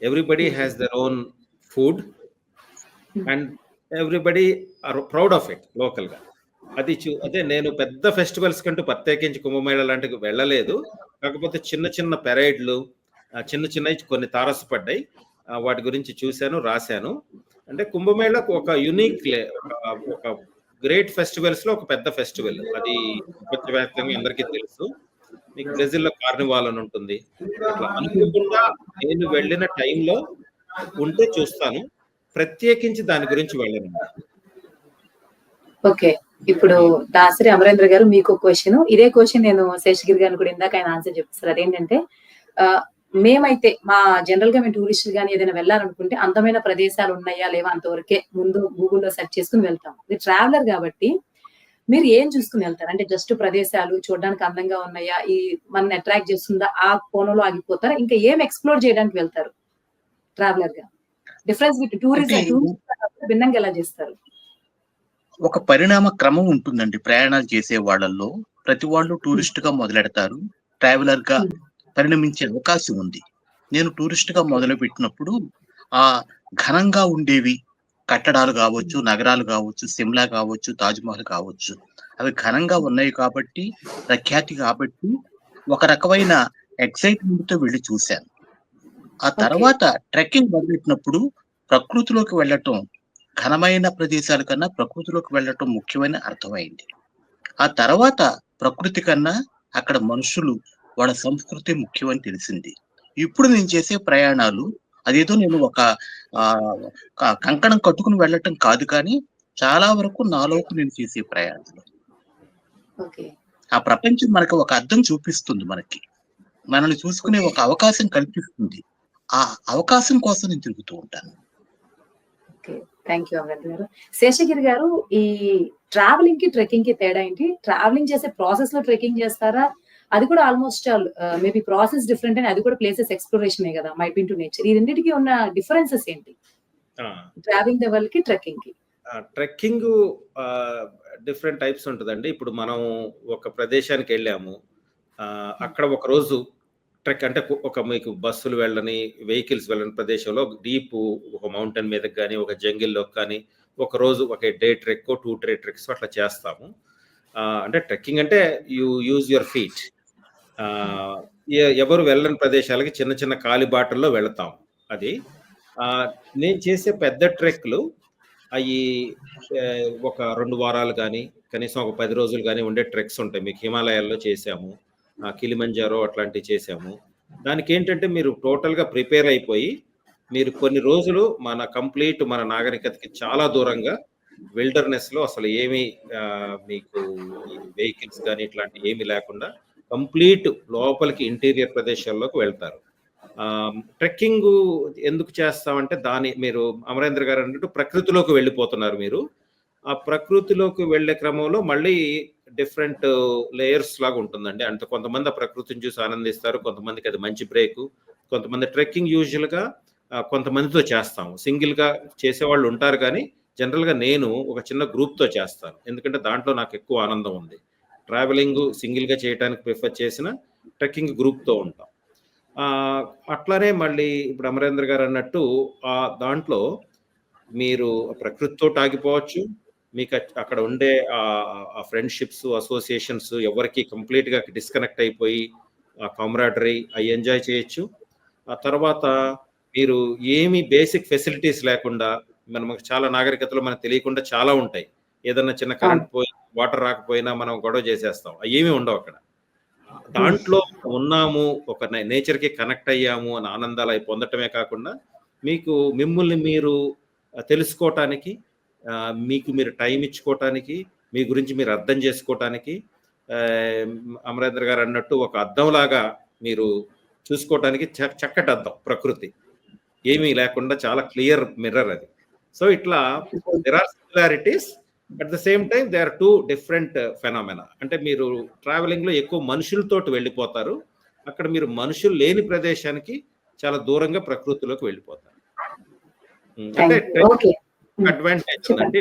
everybody హ్మ్. has their own food, హ్మ్. and everybody are proud of it local గా. అదే నేను పెద్ద ఫెస్టివల్స్ కంటూ ప్రత్యేకించి కుంభమేళా లాంటివి వెళ్ళలేదు. కాకపోతే చిన్న చిన్న పెరేడ్లు, చిన్న చిన్నవి కొన్ని తారసపడ్డాయి. వాటి గురించి చూశాను, రాశాను. అంటే కుంభమేళాకు ఒక యూనిక్ ఒక గ్రేట్ ఫెస్టివల్స్ లో ఒక పెద్ద ఫెస్టివల్. అది ప్రపంచవ్యాప్తంగా అందరికీ తెలుసు. మీకు బ్రెజిల్‌లో కార్నివాల్ అని ఉంటుంది. అట్లా అనుకోకుండా నేను వెళ్ళిన టైంలో ఉంటే చూస్తాను. ప్రత్యేకించి దాని గురించి వెళ్ళనండి. ఓకే. ఇప్పుడు దాసరి అమరేంద్ర గారు మీకో క్వెషన్. ఇదే క్వెషన్ నేను శేషగిరి గారిని కూడా ఇందాక ఆయన ఆన్సర్ చెప్పేసారు. అదేంటంటే ఆహ్, మేమైతే జనరల్‌గా మేము టూరిస్టులు గాని ఏదైనా వెళ్ళాలనుకుంటే అందమైన ప్రదేశాలు ఉన్నాయా? లేవా? అంతవరకే ముందు గూగుల్‌లో సెర్చ్ చేసుకొని వెళ్తాం. మీరు ట్రావెలర్ గాబట్టి మీరు ఏం చూసుకొని వెళ్తారు? అంటే జస్ట్ ప్రదేశాలు చూడడానికి అందంగా ఉన్నాయా? మనల్ని అట్రాక్ట్ చేస్తుందా? ఆ కోణంలో ఆగిపోతారా? ఇంకా ఏం ఎక్స్‌ప్లోర్ చేయడానికి వెళ్తారు ట్రావెలర్‌గా? డిఫరెన్స్ విత్ అంటే టూరిస్ట్ భిన్నంగా ఎలా చేస్తారు? ఒక పరిణామ క్రమం ఉంటుందండి ప్రయాణాలు చేసే వాళ్ళల్లో. ప్రతి వాళ్ళు హ్మ్. టూరిస్ట్‌గా మొదలెడతారు. ట్రావెలర్‌గా హ్మ్. పరిణమించే అవకాశం ఉంది. నేను టూరిస్ట్‌గా ఓకే. మొదలుపెట్టినప్పుడు ఘనంగా ఉండేవి కట్టడాలు హ్మ్. గావచ్చు, నగరాలు గావచ్చు, సిమ్లా గావచ్చు, తాజ్‌మహల్ కావచ్చు. అవి ఘనంగా ఉన్నాయి కాబట్టి, ప్రఖ్యాతి కాబట్టి, ఒక రకమైన ఎక్సైట్‌మెంట్‌తో వెళ్లి చూశాను. ఆ ఓకే. తర్వాత ట్రెక్కింగ్ మొదలెట్టినప్పుడు ప్రకృతిలోకి వెళ్ళటం, ఘనమైన ప్రదేశాల కన్నా ప్రకృతిలోకి వెళ్ళటం ముఖ్యమని అర్థమైంది. ఆ తర్వాత ప్రకృతి కన్నా అక్కడ మనుషులు, వాళ్ళ సంస్కృతి ముఖ్యమని తెలిసింది. ఇప్పుడు నేను చేసే ప్రయాణాలు అదేదో నేను ఒక ఆహ్, కంకణం కట్టుకొని వెళ్ళటం కాదు కానీ, చాలా వరకు నాలోకి నేను చేసే ప్రయాణాలు. ఓకే. ఆ ప్రపంచం మనకు ఒక అద్దం చూపిస్తుంది మనకి. మనల్ని చూసుకునే ఓకే. ఒక అవకాశం కల్పిస్తుంది. ఆ అవకాశం కోసం నేను తిరుగుతూ ఉంటాను. ఓకే. థాంక్ యూ అమరేంద్ర గారు. శేషగిరి గారు ఈ ట్రావెలింగ్‌కి, ట్రెక్కింగ్‌కి తేడా ఏంటి? ట్రావెలింగ్ చేసే ప్రాసెస్‌లో ట్రెక్కింగ్ చేస్తారా? అది కూడా ఆల్‌మోస్ట్ మేబీ ప్రాసెస్ డిఫరెంట్ అని అది కూడా ప్లేసెస్ ఎక్స్‌ప్లోరేషనే గదా! Might been to nature. ఈ రెండిటికి ఉన్న డిఫరెన్సెస్ ఏంటి? ఆ! ట్రావెలింగ్ లెవెల్‌కి, ట్రెక్కింగ్‌కి. ట్రెక్కింగు డిఫరెంట్ టైప్స్ ఉంటదండి. ఇప్పుడు మనం ఒక ప్రదేశానికెళ్ళాము. హ్మ్. అక్కడ ఒక రోజు ట్రెక్ అంటే మీకు బస్సులు వెళ్ళని, వెహికల్స్ వెళ్ళని ప్రదేశంలో ఒక మౌంటైన్ మీదకి గాని, ఒక జంగిల్‌లోకి కానీ, ఒక రోజు ఒక డే ట్రెక్కో, 2 డే ట్రెక్స్ అట్లా చేస్తాము. అంటే ట్రెక్కింగ్ అంటే యూ యూజ్ యువర్ ఫీట్. హ్మ్. ఆహ్, ఎవరు వెళ్ళని ప్రదేశాలకి చిన్న చిన్న కాలిబాటల్లో వెళతాం. అది. ఆహ్, నేను చేసే పెద్ద ట్రెక్‌లు అయి ఒక 2 వారాలు గాని, కనీసం ఒక 10 రోజులు గాని ఉండే ట్రెక్స్ ఉంటాయి. మీకు హిమాలయాల్లో చేశాము. కిలిమంజారో అట్లాంటివి చేశాము. దానికేంటంటే మీరు టోటల్‌గా ప్రిపేర్ అయిపోయి, మీరు కొన్ని రోజులు మన నాగరికతకి చాలా దూరంగా విల్డర్‌నెస్‌లో అసలు ఏమి మీకు ఈ వెహికల్స్ గాని ఇట్లాంటివి ఏమి లేకుండా కంప్లీట్ లోపలికి ఇంటీరియర్ ప్రదేశాల్లోకి వెళ్తారు. ట్రెక్కింగు ఎందుకు చేస్తామంటే మీరు అమరేంద్ర గారు అన్నట్టు ప్రకృతిలోకి వెళ్ళిపోతున్నారు మీరు. ఆ ప్రకృతిలోకి వెళ్ళే క్రమంలో మళ్ళీ డిఫరెంట్ లేయర్స్ లాగా ఉంటుందండి. అంటే కొంతమంది ఆ ప్రకృతిని చూసి ఆనందిస్తారు. కొంతమందికి అది మంచి బ్రేకు. కొంతమంది ట్రెక్కింగ్ యూజువల్‌గా కొంతమందితో చేస్తాము. సింగిల్‌గా చేసేవాళ్ళు ఉంటారు కానీ, జనరల్‌గా నేను ఒక చిన్న గ్రూప్‌తో చేస్తాను. ఎందుకంటే దాంట్లో నాకు ఎక్కువ ఆనందం ఉంది. ట్రావెలింగు సింగిల్‌గా చేయటానికి ప్రిఫర్ చేసినా, ట్రెక్కింగ్ గ్రూప్‌తో ఉంటాం. అట్లానే మళ్ళీ ఇప్పుడు అమరేంద్ర గారు అన్నట్టు దాంట్లో మీరు ప్రకృతితోటి ఆగిపోవచ్చు. మీకు అక్కడ ఉండే ఫ్రెండ్‌షిప్స్, అసోసియేషన్స్ ఎవరికీ కంప్లీట్‌గా డిస్కనెక్ట్ అయిపోయి, ఆ కామరాడరీ అయి ఎంజాయ్ చేయొచ్చు. ఆ తర్వాత మీరు ఏమి బేసిక్ ఫెసిలిటీస్ లేకుండా మనకు చాలా నాగరికతలో మనకు తెలియకుండా చాలా ఉంటాయి. ఏదన్నా చిన్న కరెంట్ అవును. పోయి, వాటర్ రాకపోయినా మనం గొడవ చేసేస్తాం. అయేమీ ఉండవు అక్కడ. హ్మ్. దాంట్లో ఉన్నాము, ఒక నేచర్‌కి కనెక్ట్ అయ్యాము అని ఆనందాలు అయి పొందటమే కాకుండా, మీకు మిమ్ముల్ని మీరు తెలుసుకోవటానికి, మీకు మీరు టైమ్ ఇచ్చుకోవటానికి, మీ గురించి మీరు అర్థం చేసుకోవటానికి, ఆహ్, అమరేంద్ర గారు అన్నట్టు ఒక అద్దంలాగా మీరు చూసుకోవటానికి చక్కటి అద్దం ప్రకృతి. ఏమీ లేకుండా చాలా క్లియర్ మిర్రర్ అది. సో, ఇట్లా there are similarities. At the same time they are 2 different phenomena. అంటే మీరు ట్రావెలింగ్‌లో ఎక్కువ మనుషులతోటి వెళ్ళిపోతారు. అక్కడ మీరు మనుషులు లేని ప్రదేశానికి చాలా దూరంగా ప్రకృతిలోకి వెళ్ళిపోతారు. అంటే థాంక్ యూ. ఓకే. అడ్వాంటేజ్ చెప్పండి. ఉందండి.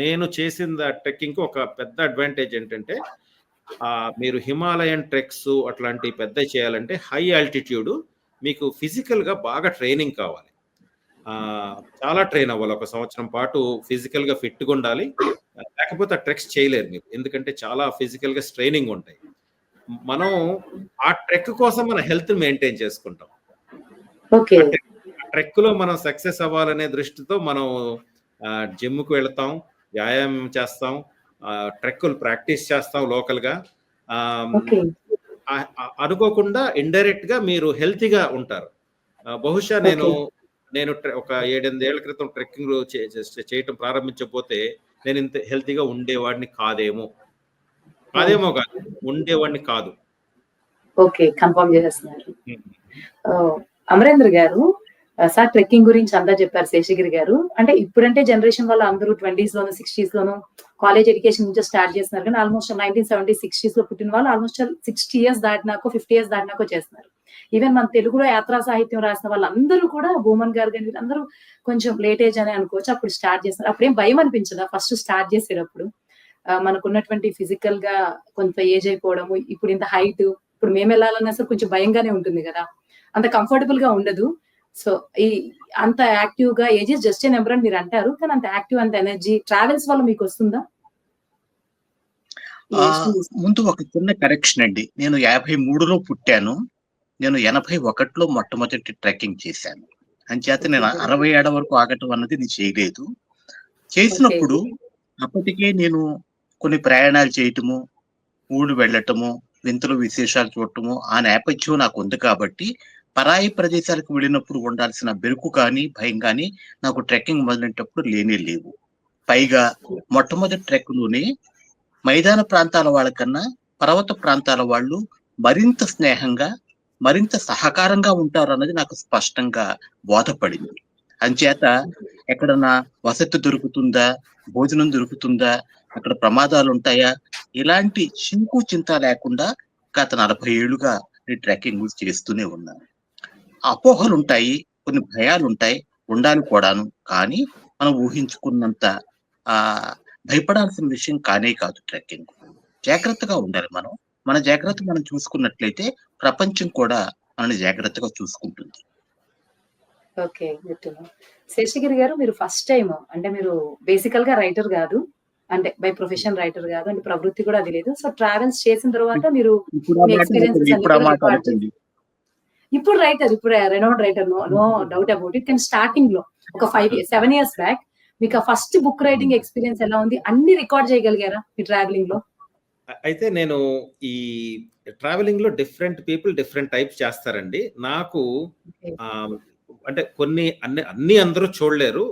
నేను చేసిన ట్రెక్కింగ్‌కి ఒక పెద్ద అడ్వాంటేజ్ ఏంటంటే, మీరు హిమాలయన్ ట్రెక్స్ అట్లాంటి పెద్దయి చేయాలంటే హై ఆల్టిట్యూడ్ మీకు ఫిజికల్‌గా బాగా ట్రైనింగ్ కావాలి. చాలా ట్రైన్ అవ్వాలి. ఒక సంవత్సరం పాటు ఫిజికల్‌గా ఫిట్‌గా ఉండాలి. లేకపోతే ఆ ట్రెక్స్ చేయలేరు మీరు. ఎందుకంటే చాలా ఫిజికల్‌గా స్ట్రెయినింగ్ ఉంటాయి. మనం ఆ ట్రెక్ కోసం మన హెల్త్‌ని మెయింటైన్ చేసుకుంటాం. ఓకే. ట్రెక్‌లో మనం సక్సెస్ అవ్వాలనే దృష్టితో మనం జిమ్‌కి వెళ్తాం, వ్యాయామం చేస్తాం, ట్రెక్కులు ప్రాక్టీస్ చేస్తాం లోకల్‌గా. ఆహ్, ఓకే. అనుకోకుండా ఇండైరెక్ట్‌గా మీరు హెల్తీగా ఉంటారు. బహుశా నేను ఓకే. నేను ఒక 7, 8 ఏళ్ల క్రితం ట్రెక్కింగ్ చేయటం ప్రారంభించకపోతే నేను ఇంత హెల్తీగా ఉండేవాడిని కాదేమో. ఓహ్! కాదేమో కాదు. ఉండేవాడిని కాదు. ఓకే. కన్ఫర్మ్ చేసేస్తున్నారు. హ్మ్. అమరేంద్ర గారు సార్ ట్రెక్కింగ్ గురించి అంతా చెప్పారు శేషగిరి గారు. అంటే ఇప్పుడంటే జనరేషన్ వాళ్ళు అందరూ 20స్‌లోను, 60స్‌లోను కాలేజ్ ఎడ్యుకేషన్ నుంచే స్టార్ట్ చేస్తున్నారు. కానీ ఆల్‌మోస్ట్ 1970, 60స్‌లో పుట్టిన వాళ్ళు ఆల్‌మోస్ట్ 60 ఇయర్స్ దాటినాకో, 50 ఇయర్స్ దాటినాకో చేస్తున్నారు. ఈవెన్ మన తెలుగులో యాత్రా సాహిత్యం రాసిన వాళ్ళందరూ కూడా భూమన్ గారు గాని వీళ్ళందరూ కొంచెం లేట్ ఏజ్ అనే అనుకోవచ్చు. అప్పుడు స్టార్ట్ చేస్తున్నారు. అప్పుడేం భయం అనిపించదా ఫస్ట్ స్టార్ట్ చేసేటప్పుడు? మనకున్నటువంటి ఫిజికల్‌గా కొంత ఏజ్ అయిపోవడము, ఇప్పుడు ఇంత హైట్ ఇప్పుడు మేమెళ్ళాలన్నా సరే కొంచెం భయంగానే ఉంటుంది గదా! అంత కంఫర్టబుల్‌గా ఉండదు. సో, ఈ అంత యాక్టివ్‌గా age is just a number అని మీరంటారు. కానీ అంత యాక్టివ్, అంత ఎనర్జీ ట్రావెల్స్ వల్ల మీకొస్తుందా? ఈ ఏజ్‌ని చూసి? ముందు ఒక చిన్న కరెక్షన్ అండి. నేను 53లో పుట్టాను. నేను 81లో మొట్టమొదటి ట్రెక్కింగ్ చేశాను. అంచేత ఓకే. నేను వెరీ గుడ్. 67 వరకు ఆగటం అన్నది నేను చేయలేదు. ఓకే. చేసినప్పుడు అప్పటికే నేను కొన్ని ప్రయాణాలు చేయటము, ఊరు వెళ్ళటము, వింతలు విశేషాలు చూడటము, ఆ నేపథ్యం నాకుంది కాబట్టి, పరాయి ప్రదేశాలకు వెళ్ళినప్పుడు ఉండాల్సిన బెరుకు కానీ, భయం గానీ నాకు ట్రెక్కింగ్ మొదలెట్టేటప్పుడు లేనే లేవు. పైగా మొట్టమొదటి ట్రెక్‌లోనే మైదాన ప్రాంతాల వాళ్ళకన్నా, పర్వత ప్రాంతాల వాళ్ళు మరింత స్నేహంగా, మరింత సహకారంగా ఉంటారన్నది నాకు స్పష్టంగా బోధపడింది. అంచేత ఎక్కడన్నా వసతి దొరుకుతుందా? భోజనం దొరుకుతుందా? అక్కడ ప్రమాదాలుంటాయా? ఇలాంటి చింకు చింత లేకుండా గత 40 ఏళ్లుగా ఈ ట్రెక్కింగులు చేస్తూనే ఉన్నాను. అపోహలుంటాయి, కొన్ని భయాలుంటాయి, ఉండాలి కూడాను. కానీ మనం ఊహించుకున్నంత ఆహ్, భయపడాల్సిన విషయం కానే కాదు ట్రెక్కింగ్. జాగ్రత్తగా ఉండాలి మనం. మన జాగ్రత్త మనం చూసుకున్నట్లయితే ప్రపంచం కూడా మనల్ని జాగ్రత్తగా చూసుకుంటుంది. Okay. Good to know. Seshagiri గారు మీరు ఫస్ట్ టైమ్ అంటే మీరు బేసికల్‌గా రైటర్ గాదు. అంటే బై ప్రొఫెషన్ రైటర్ గాదు. అంటే ప్రవృత్తి కూడా అది లేదు. సో, ట్రావెల్స్ చేసిన తర్వాత మీరు ఇప్పుడు ఆ మీ మాట అనకండి. ఎక్స్‌పీరియన్సెస్ అన్ని ఇప్పుడు ఆ కూడా మాట రికార్డ్ చేసి అనకండి. ఇప్పుడు రైటర్. ఇప్పుడు renowned writer. No no doubt about it. కానీ స్టార్టింగ్‌లో ఒక 5 ఇయర్స్, 7 ఇయర్స్ బ్యాక్ మీకు ఆ ఫస్ట్ బుక్ రైటింగ్ ఎక్స్‌పీరియన్స్ ఎలా ఉంది? అన్ని రికార్డ్ చేయగలిగారా మీ ట్రావెలింగ్‌లో? అయితే నేను ఈ ట్రావెలింగ్‌లో డిఫరెంట్ పీపుల్ డిఫరెంట్ టైప్స్ చేస్తారండి. నాకు ఓకే. ఆహ్, అంటే అన్నీ అందరూ చూడలేరు.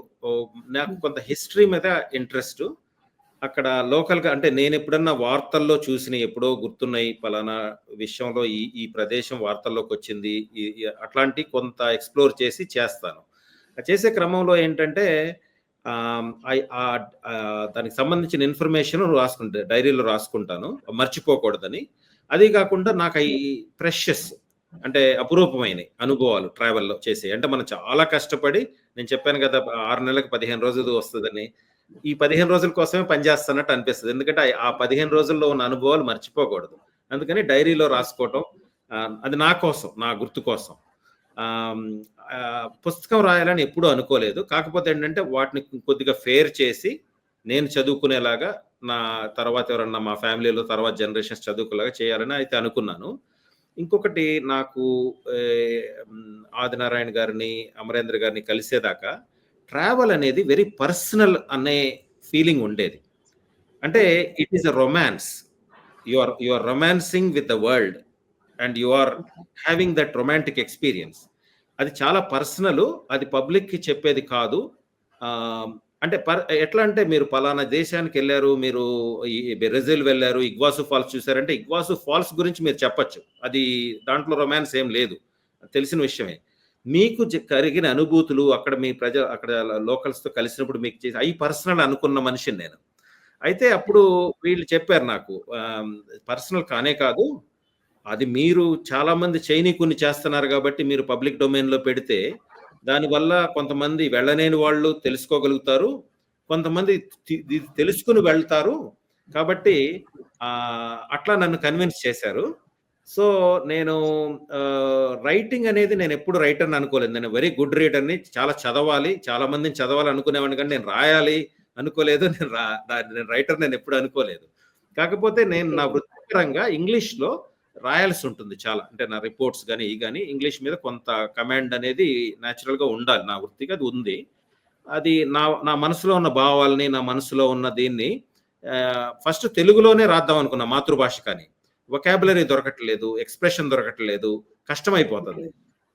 నాకు హ్మ్. కొంత హిస్టరీ మీద ఇంట్రెస్టు. అక్కడ లోకల్‌గా అంటే నేనెప్పుడన్నా వార్తల్లో చూసినయి ఎప్పుడో గుర్తున్నాయి. పలానా విషయంలో ఈ ఈ ప్రదేశం వార్తల్లోకొచ్చింది. ఈ ఈ అట్లాంటియి కొంత ఎక్స్‌ప్లోర్ చేసి చేస్తాను. చేసే క్రమంలో ఏంటంటే దానికి సంబంధించిన ఇన్ఫర్మేషన్ డైరీలో రాసుకుంటాను. మర్చిపోకూడదని. అదీ కాకుండా నాకయి ప్రెషియస్. అంటే అపురూపమైన అనుభవాలు ట్రావెల్‌లో చేసేయి. అంటే మనం చాలా కష్టపడి నేను చెప్పాను కదా! 6 నెలలకు 15 రోజులు వస్తదని. ఈ 15 రోజుల కోసమే పని చేస్తున్నట్టు అనిపిస్తది. ఎందుకంటే ఆ 15 రోజుల్లో ఉన్న అనుభవాలు మర్చిపోకూడదు. అందుకని డైరీలో రాసుకోవటం అది నా కోసం, నా గుర్తు కోసం. ఆహ్, పుస్తకం రాయాలని ఎప్పుడూ అనుకోలేదు. కాకపోతే ఏంటంటే వాటిని కొద్దిగా ఫేర్ చేసి నేను చదువుకునేలాగా నా తర్వాత ఎవరన్నా మా ఫ్యామిలీలో తర్వాత జనరేషన్స్ చదువుకునేలాగా చేయాలని అయితే అనుకున్నాను. ఇంకొకటి నాకు ఆదినారాయణ గారిని, అమరేంద్ర గారిని కలిసేదాకా ట్రావెల్ అనేది వెరీ పర్సనల్ అనే ఫీలింగ్ ఉండేది. అంటే it is a romance. You are romancing with the world and you are having that romantic experience. అది చాలా పర్సనల్. అది పబ్లిక్‌కి చెప్పేది కాదు. అంటే ఎట్లా అంటే మీరు పలానా దేశానికెళ్లారు, మీరు ఈ బ్రెజిల్ వెళ్లారు, ఇగ్వాసు ఫాల్స్ చూసారంటే ఇగ్వాసు ఫాల్స్ గురించి మీరు చెప్పొచ్చు. అది దాంట్లో రొమాన్స్ ఏం లేదు. తెలిసిన విషయమే. మీకు కలిగిన అనుభూతులు అక్కడ మీ అక్కడ లోకల్స్‌తో కలిసినప్పుడు మీకు చేసి అయి పర్సనల్ అనుకున్న మనిషిని నేను. అయితే అప్పుడు వీళ్ళు చెప్పారు నాకు పర్సనల్ కానే కాదు. అది మీరు చాలా మంది చైనీకుని చేస్తున్నారు కాబట్టి మీరు పబ్లిక్ డొమైన్‌లో పెడితే దానివల్ల కొంతమంది వెళ్ళలేని వాళ్ళు తెలుసుకోగలుగుతారు. కొంతమంది తెలుసుకొని వెళ్తారు. కాబట్టి అట్లా నన్ను కన్విన్స్ చేశారు. సో, నేను రైటింగ్ అనేది నేనెప్పుడు రైటర్‌ని అనుకోలేదు. నేను వెరీ గుడ్ రీడర్‌ని. చాలా చదవాలి. చాలా మందిని చదవాలి అనుకునేవాడిని కానీ నేను రాయాలి అనుకోలేదు. నేను రైటర్ నేనెప్పుడు అనుకోలేదు. కాకపోతే నేను నా వృత్తిపరంగా ఇంగ్లీష్‌లో రాయాల్సి ఉంటుంది చాలా. అంటే నా రిపోర్ట్స్ గాని, గాని ఇంగ్లీష్ మీద కొంత కమాండ్ అనేది నేచురల్‌గా ఉండాలి. నా వృత్తికి అది ఉంది. అది నా మనసులో ఉన్న భావాల్ని, నా మనసులో ఉన్న దీన్ని ఫస్ట్ తెలుగులోనే రాద్దాం అనుకున్నా మాతృభాష కానీ. వొకాబులరీ దొరకట్లేదు, ఎక్స్‌ప్రెషన్ దొరకట్లేదు, కష్టమైపోతుంది.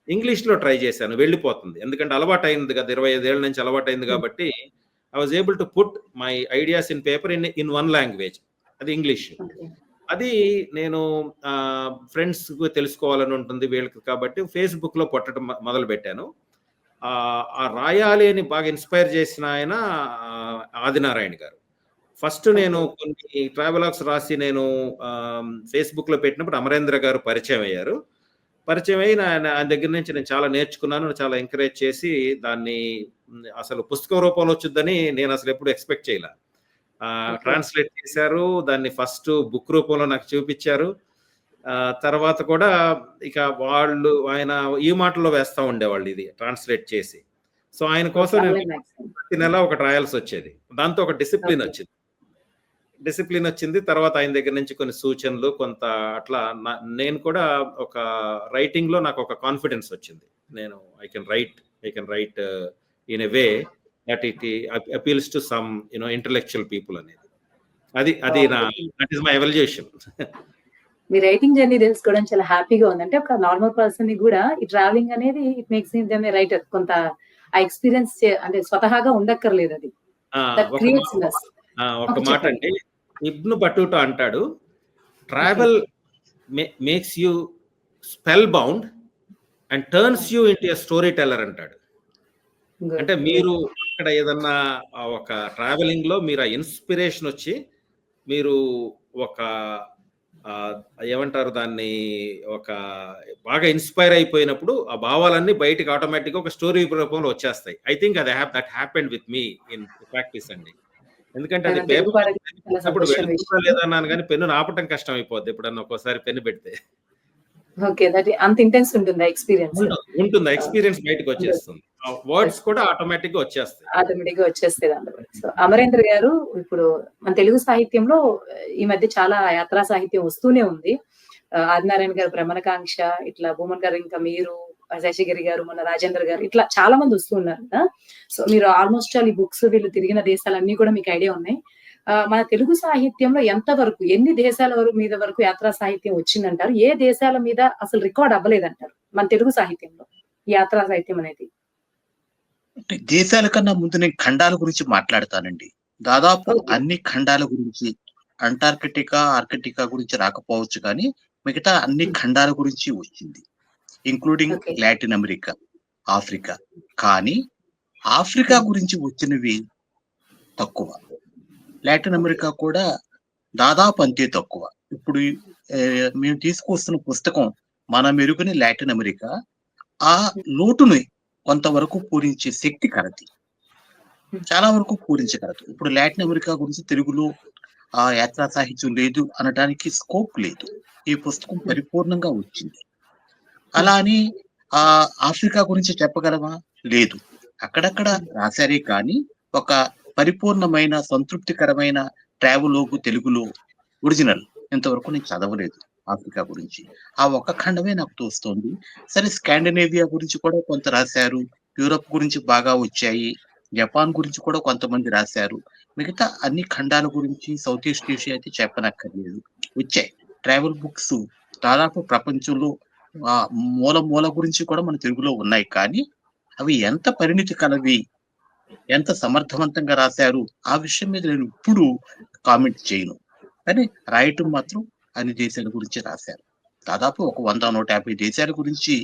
ఇంగ్లీష్‌లో ట్రై చేశాను వెళ్ళిపోతుంది. ఎందుకంటే అలవాటయింది కదా! 25 ఏళ్ల నుంచి అలవాటయింది కాబట్టి I was able to put my ideas in paper in one language. అది ఇంగ్లీష్. అది నేను ఫ్రెండ్స్‌కు తెలుసుకోవాలని ఉంటుంది వీళ్ళకి కాబట్టి ఫేస్‌బుక్‌లో పెట్టడం మొదలుపెట్టాను. రాయాలి అని బాగా ఇన్‌స్పైర్ చేసిన ఆయన ఆదినారాయణ గారు. ఫస్ట్ నేను కొన్ని ట్రావెలాగ్స్ రాసి నేను ఫేస్‌బుక్‌లో పెట్టినప్పుడు అమరేంద్ర గారు పరిచయం అయ్యారు. పరిచయం అయ్యి ఆయన దగ్గర నుంచి నేను చాలా నేర్చుకున్నాను. చాలా ఎంకరేజ్ చేసి దాన్ని అసలు పుస్తకం రూపంలో వచ్చిద్దని నేను అసలు ఎప్పుడు ఎక్స్‌పెక్ట్ చేయలా. ట్రాన్స్‌లేట్ చేశారు. దాన్ని ఫస్ట్ బుక్ రూపంలో నాకు చూపిచ్చారు. తర్వాత కూడా ఇక ఆయన ఈ మాటల్లో వేస్తా ఉండేవాళ్ళు ఇది ట్రాన్స్‌లేట్ చేసి. సో, ఆయన కోసం నేను ప్రతి నెల ఒకటి రాయాల్సొచ్చేది. దాంతో ఒక డిసిప్లిన్ వచ్చింది. తర్వాత ఆయన దగ్గర నుంచి కొన్ని సూచనలు కొంత అట్లా నేను కూడా ఒక రైటింగ్‌లో నాకు ఒక కాన్ఫిడెన్స్ వచ్చింది. నేను I can write in a way that it appeals to some intellectual people అనేది. That is my evolution. మీ రైటింగ్ జర్నీ తెలుసుకోవడం చాలా హ్యాపీగా ఉంది. అంటే ఒక నార్మల్ పర్సన్ ని కూడా ఈ ట్రావెలింగ్ అనేది it makes him them A writer. కొంత ఆ ఎక్స్‌పీరియన్స్ అంటే స్వతహాగా ఉండక్కర్లేదు అది. ఒక మాట అంటే ఇబ్న్ బటూటా అంటాడు, travel makes you spell bound and turns you into a story teller అంటాడు. అంటే మీరు అక్కడ ఏదన్నా ఒక ట్రావెలింగ్ లో మీరు ఆ ఇన్స్పిరేషన్ వచ్చి మీరు ఒక ఏమంటారు దాన్ని ఒక బాగా ఇన్స్పైర్ అయిపోయినప్పుడు ఆ భావాలన్నీ బయటకు ఆటోమేటిక్ గా ఒక స్టోరీ రూపంలో వచ్చేస్తాయి. I think that happened with me in practice అండి. ఎందుకంటే అది పేపర్ లేదన్నాను కానీ పెన్ను ఆపటం కష్టం అయిపోద్ది ఎప్పుడన్నా ఒక్కోసారి పెన్ను పెడితే. ఓకే, దట్ అంత ఇంటెన్స్ ఉంటుంది ఎక్స్‌పీరియన్స్. ఉంటుంది. ఎక్స్‌పీరియన్స్ బయటకు వచ్చేస్తుంది. వర్డ్స్ కూడా ఆటోమేటిక్ గా వచ్చేస్తాయి అందులో. సో, అమరేంద్ర గారు ఇప్పుడు మన తెలుగు సాహిత్యంలో ఈ మధ్య చాలా యాత్రా సాహిత్యం వస్తూనే ఉంది. ఆదినారాయణ గారు భ్రమణకాంక్ష, ఇట్లా భూమన్ గారు, ఇంకా మీరు, శేషగిరి గారు, మన రాజేంద్ర గారు, ఇట్లా చాలా మంది వస్తూ ఉన్నారు కదా. సో, మీరు ఆల్మోస్ట్ ఆల్ ఈ బుక్స్ వీళ్ళు తిరిగిన దేశాలన్నీ కూడా మీకు ఐడియా ఉన్నాయి. మన తెలుగు సాహిత్యంలో ఎంతవరకు ఎన్ని దేశాల మీద వరకు యాత్రా సాహిత్యం వచ్చిందంటారు? ఏ దేశాల మీద అసలు రికార్డ్ అవ్వలేదంటారు మన తెలుగు సాహిత్యంలో యాత్రా సాహిత్యం అనేది? దేశాల కన్నా ముందు నేను ఖండాల గురించి మాట్లాడతానండి. దాదాపు అన్ని ఖండాల గురించి, ఆర్కిటికా గురించి రాకపోవచ్చు కానీ మిగతా అన్ని ఖండాల గురించి వచ్చింది, ఇంక్లూడింగ్ లాటిన్ అమెరికా, ఆఫ్రికా. కానీ ఆఫ్రికా గురించి వచ్చినవి తక్కువ. లాటిన్ అమెరికా కూడా దాదాపు అంతే తక్కువ. ఇప్పుడు మేము తీసుకొస్తున్న పుస్తకం మన మెరుగుని లాటిన్ అమెరికా ఆ లోటుని కొంతవరకు పూరించే శక్తి కలది, చాలా వరకు పూరించగలదు. ఇప్పుడు లాటిన్ అమెరికా గురించి తెలుగులో ఆ యాత్రా సాహిత్యం లేదు అనడానికి స్కోప్ లేదు. ఈ పుస్తకం పరిపూర్ణంగా వచ్చింది. అలా అని ఆ ఆఫ్రికా గురించి చెప్పగలమా? లేదు. అక్కడక్కడ రాశారే కానీ ఒక పరిపూర్ణమైన సంతృప్తికరమైన ట్రావెలోగు తెలుగులో ఒరిజినల్ ఇంతవరకు నేను చదవలేదు ఆఫ్రికా గురించి. ఆ ఒక్క ఖండమే నాకు తోస్తోంది. సరే, స్కాండినేవియా గురించి కూడా కొంత రాశారు. యూరప్ గురించి బాగా వచ్చాయి. జపాన్ గురించి కూడా కొంతమంది రాశారు. మిగతా అన్ని ఖండాల గురించి సౌత్ ఈస్ట్ ఏషియా అయితే చెప్పనక్కర్లేదు. వచ్చాయి ట్రావెల్ బుక్స్ దాదాపు ప్రపంచంలో ఆ మూల మూల గురించి కూడా మన తెలుగులో ఉన్నాయి. కానీ అవి ఎంత పరిణితి కలవి, ఎంత సమర్థవంతంగా రాశారు ఆ విషయం మీద నేను ఇప్పుడు కామెంట్ చేయను. కానీ రాయటం మాత్రం అన్ని దేశాల గురించి రాశారు. దాదాపు ఒక 100-150 దేశాల గురించి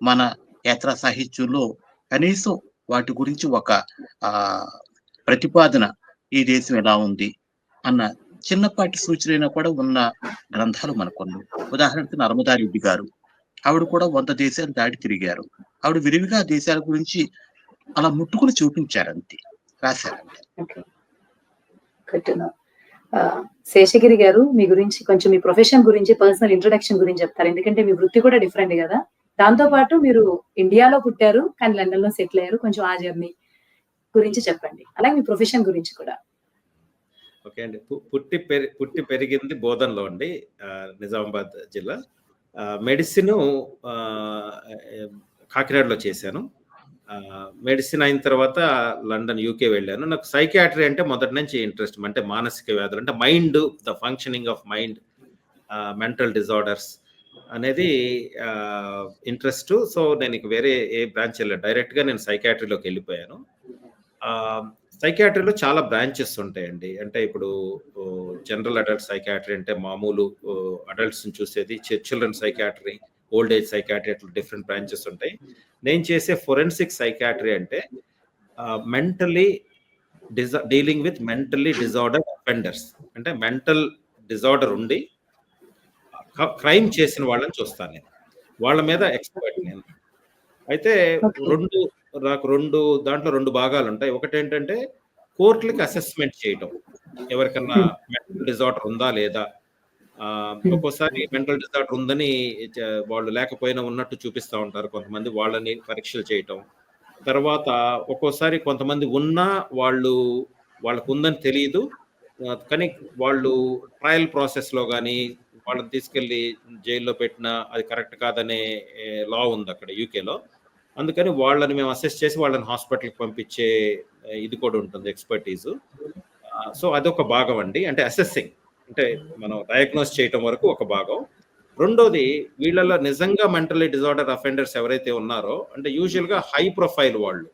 మన యాత్రా సాహిత్యంలో కనీసం వాటి గురించి ఒక ఆ ప్రతిపాదన, ఈ దేశం ఎలా ఉంది అన్న చిన్నపాటి సూచన కూడా ఉన్న గ్రంథాలు మనకున్నాయి. ఉదాహరణకు నర్మదారెడ్డి గారు, ఆవిడ కూడా 100 దేశాలు దాటి తిరిగారు. ఆవిడ విరివిగా ఆ దేశాల గురించి అలా ముట్టుకుని చూపించారంతే, రాశారంతే. Okay. Good to know. Seshagiri garu, మీ గురించి కొంచెం మీ ప్రొఫెషన్ గురించి, పర్సనల్ ఇంట్రొడక్షన్ గురించి చెప్తారు. ఎందుకంటే మీ వృత్తి కూడా డిఫరెంట్ కదా. దాంతో పాటు మీరు ఇండియాలో పుట్టారు కానీ లండన్ లో సెటిల్ అయ్యారు. కొంచెం ఆ జర్నీ గురించి చెప్పండి. అలాగే మీ ప్రొఫెషన్ గురించి కూడా. ఓకే అండి. పుట్టి పెరిగింది బోధన్లో అండి, నిజామాబాద్ జిల్లా. మెడిసిన్ కాకినాడలో చేశాను. మెడిసిన్ అయిన తర్వాత లండన్, యూకే వెళ్ళాను. నాకు సైకియాట్రీ అంటే మొదటి నుంచి ఇంట్రెస్ట్. అంటే మానసిక వ్యాధులు, అంటే mind, the functioning of mind, mental disorders అనేది ఇంట్రెస్ట్. సో నేను ఇక వేరే ఏ బ్రాంచ్ వెళ్ళాను, డైరెక్ట్గా నేను సైకియాట్రీలోకి వెళ్ళిపోయాను. సైకియాట్రీలో చాలా బ్రాంచెస్ ఉంటాయండి. అంటే ఇప్పుడు జనరల్ అడల్ట్ సైకియాట్రీ అంటే మామూలు అడల్ట్స్ని చూసేది, children psychiatry, old age psychiatry, అట్లా డిఫరెంట్ బ్రాంచెస్ ఉంటాయి. నేను చేసే ఫోరెన్సిక్ సైకియాట్రీ అంటే dealing with mentally disorder offenders. అంటే మెంటల్ డిజార్డర్ ఉండి క్రైమ్ చేసిన వాళ్ళని చూస్తాను నేను. వాళ్ళ మీద ఎక్స్పర్ట్ నేను. అయితే దాంట్లో 2 భాగాలు ఉంటాయి. ఒకటి ఏంటంటే కోర్టులకి అసెస్మెంట్ చేయటం, ఎవరికన్నా మెంటల్ డిజార్డర్ ఉందా లేదా. ఒక్కోసారి మెంటల్ డిజార్డర్ ఉందని వాళ్ళు లేకపోయినా ఉన్నట్టు చూపిస్తూ ఉంటారు కొంతమంది, వాళ్ళని పరీక్షలు చేయటం. తర్వాత ఒక్కోసారి కొంతమంది ఉన్నా వాళ్ళకు ఉందని తెలియదు, కానీ వాళ్ళు ట్రయల్ ప్రాసెస్లో కానీ వాళ్ళని తీసుకెళ్ళి జైల్లో పెట్టినా అది కరెక్ట్ కాదనే లా ఉంది అక్కడ యూకేలో. అందుకని వాళ్ళని మేము అసెస్ చేసి వాళ్ళని హాస్పిటల్కి పంపించే ఇది కూడా ఉంటుంది, ఎక్స్పర్టీజు. సో అదొక భాగం అండి. అంటే అసెస్సింగ్, అంటే మనం డయాగ్నోస్ చేయటం వరకు ఒక భాగం. రెండోది, వీళ్ళలో నిజంగా మెంటల్లీ డిజార్డర్ అఫెండర్స్ ఎవరైతే ఉన్నారో, అంటే యూజువల్గా హై ప్రొఫైల్ వాళ్ళు,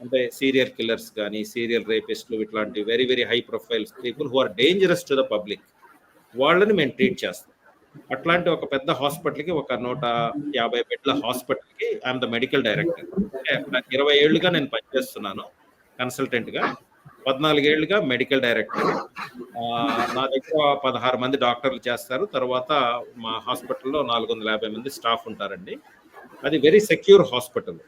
అంటే సీరియల్ కిల్లర్స్ కానీ, సీరియల్ రేపిస్టులు, ఇట్లాంటి very very high profile people who are dangerous to the public, వాళ్ళని మేము ట్రీట్ చేస్తాం. అట్లాంటి ఒక పెద్ద హాస్పిటల్కి, ఒక 150 బెడ్ల హాస్పిటల్కి ఐఎమ్ ద మెడికల్ డైరెక్టర్. అంటే 20 ఏళ్లుగా నేను పనిచేస్తున్నాను కన్సల్టెంట్గా, 14 ఏళ్లుగా మెడికల్ డైరెక్టర్. నా దగ్గర 16 మంది డాక్టర్లు చేస్తారు. తర్వాత మా హాస్పిటల్లో 450 మంది స్టాఫ్ ఉంటారండి. అది వెరీ సెక్యూర్ హాస్పిటల్.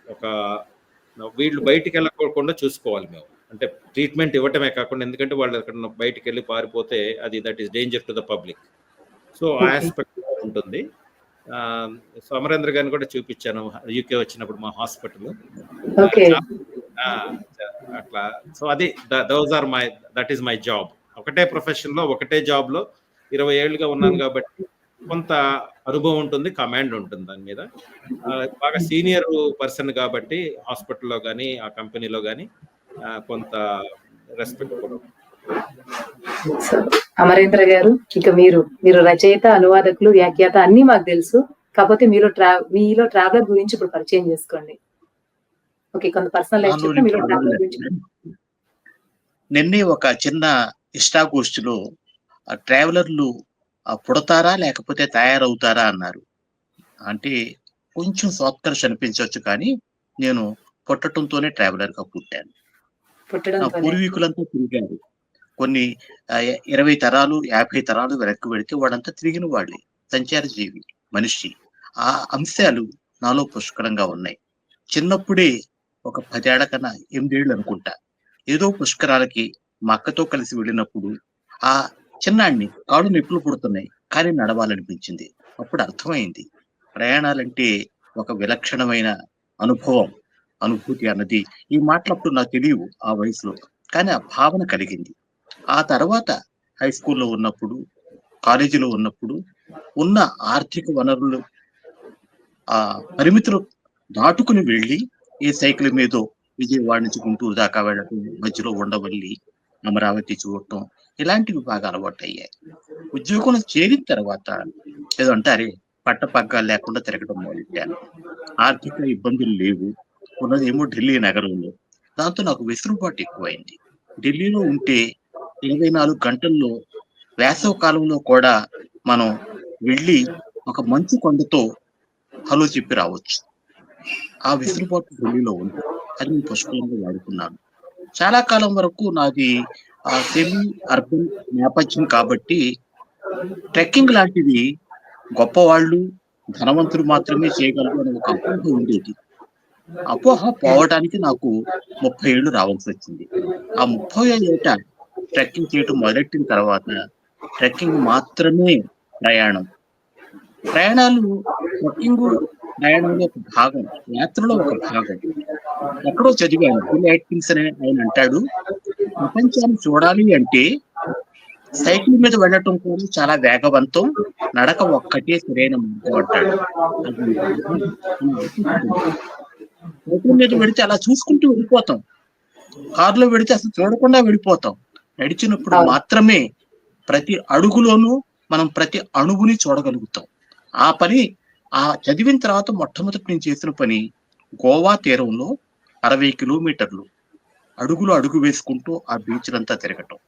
వీళ్ళు బయటికి వెళ్ళకుండా చూసుకోవాలి మేము. అంటే ట్రీట్మెంట్ ఇవ్వటమే కాకుండా, ఎందుకంటే వాళ్ళు ఎక్కడ బయటికి వెళ్ళి పారిపోతే అది that is danger to the public. So ఆ ఆస్పెక్ట్ ఉంటుంది. సో అమరేంద్ర గారిని కూడా చూపించాను యూకే వచ్చినప్పుడు మా హాస్పిటల్. అట్లా. సో అది దట్ ఈస్ మై జాబ్. ఒకటే ప్రొఫెషన్ లో, ఒకటే జాబ్ లో 20 ఏళ్లుగా ఉన్నాను కాబట్టి కొంత అనుభవం ఉంటుంది, కమాండ్ ఉంటుంది దాని మీద. బాగా సీనియర్ పర్సన్ కాబట్టి హాస్పిటల్లో కానీ ఆ కంపెనీలో కానీ కొంత రెస్పెక్ట్ కూడా. అమరేంద్ర గారు, ఇక మీరు రచయిత, అనువాదకులు, వ్యాఖ్యాత అన్ని మాకు తెలుసు. కాకపోతే మీలో ట్రావెలర్ గురించి ఇప్పుడు పరిచయం చేసుకోండి. ఓకే, కొంత పర్సనల్ లైఫ్ చెప్తే మీలో ట్రావెలర్ గురించి. నిన్నే ఒక చిన్న ఇష్టాగోష్ఠిలో ట్రావెలర్లు పుడతారా లేకపోతే తయారవుతారా అన్నారు. అంటే కొంచెం సోత్కర్ష అనిపించవచ్చు, కానీ నేను పుట్టడంతోనే ట్రావెలర్ గా పుట్టాను. పూర్వీకులంతా తిరిగారు. కొన్ని 20 తరాలు 50 తరాలు వెనక్కి పెడితే వాడంతా తిరిగిన వాళ్ళే, సంచార జీవి మనిషి. ఆ అంశాలు నాలో పుష్కలంగా ఉన్నాయి. చిన్నప్పుడే ఒక 10 ఏళ్ల కన్నా 8 ఏళ్ళు అనుకుంటా. ఏదో పుష్కరాలకి మా అక్కతో కలిసి వెళ్ళినప్పుడు ఆ చిన్నాడిని కాళ్ళు నొప్పులు పుడుతున్నాయి. కానీ నడవాలనిపించింది. అప్పుడు అర్థమైంది. ప్రయాణాలంటే ఒక విలక్షణమైన అనుభవం, అనుభూతి అన్నది ఈ మాటలప్పుడు నాకు తెలియవు ఆ వయసులో. కానీ ఆ భావన కలిగింది. ఆ తర్వాత హై స్కూల్‌లో ఉన్నప్పుడు, కాలేజీలో ఉన్నప్పుడు ఉన్న ఆర్థిక వనరులు పరిమితులు దాటుకుని వెళ్ళి ఏ సైకిల్ మీదో విజయవాడ నుంచి గుంటూరు దాకా వెళ్ళటం, మధ్యలో ఉండవల్లి, అమరావతి చూడటం ఇలాంటివి బాగా అలవాటయ్యాయి. ఉద్యోగంలో చేరిన తర్వాత ఏదో అంటారే పట్టపగ్గాలు లేకుండా తిరగడం మొదలెట్టాను. ఆర్థిక ఇబ్బందులు లేవు. ఉన్నదేమో ఢిల్లీ నగరంలో. దాంతో నాకు వెసులుబాటు ఎక్కువైంది. ఢిల్లీలో ఉంటే 24 గంటల్లో వేసవి కాలంలో కూడా మనం వెళ్ళి ఒక మంచు కొండతో హలో చెప్పి రావచ్చు. ఆ వెసులుబాటు ఢిల్లీలో ఉంది. అది నేను పుష్కలంగా వాడుకున్నాను. చాలా కాలం వరకు నాది సెమీ అర్బన్ నేపథ్యం కాబట్టి ట్రెక్కింగ్ లాంటిది గొప్పవాళ్ళు, ధనవంతులు మాత్రమే చేయగలరు అనే ఒక అపోహ ఉండేది. అపోహ పోవటానికి నాకు 30 ఏళ్ళు రావాల్సొచ్చింది. ఆ 30వ ఏట ట్రెక్కింగ్ చేయటం మొదలెట్టిన తర్వాత ట్రెక్కింగ్ మాత్రమే ప్రయాణం. ప్రయాణాలు ట్రెక్కింగు ప్రయాణంలో ఒక భాగం. యాత్రలో ఒక భాగం. ఎక్కడో చదివాను. బిల్ అట్కిన్స్ అనే ఆయన అంటాడు, "ప్రపంచాన్ని చూడాలి అంటే సైకిల్ మీద వెళ్ళటం కూడా చాలా వేగవంతం. నడక ఒక్కటే సరైన మార్గం" అంటాడు. అది నిజం అని అనిపిస్తుంది. సైకిల్ మీద ఓకే. వెడితే అలా చూసుకుంటూ వెళ్ళిపోతాం. కారులో వెడితే అసలు చూడకుండా వెళ్ళిపోతాం. నడిచినప్పుడు అవును. మాత్రమే ప్రతి అడుగులోనూ మనం ప్రతి అణువుని చూడగలుగుతాం. ఆ పని చదివిన తర్వాత మొట్టమొదటి నేను చేసిన పని గోవా తీరంలో 60 కిలోమీటర్లు అడుగులో అడుగు వేసుకుంటూ ఆ బీచ్‌లంతా తిరగటం.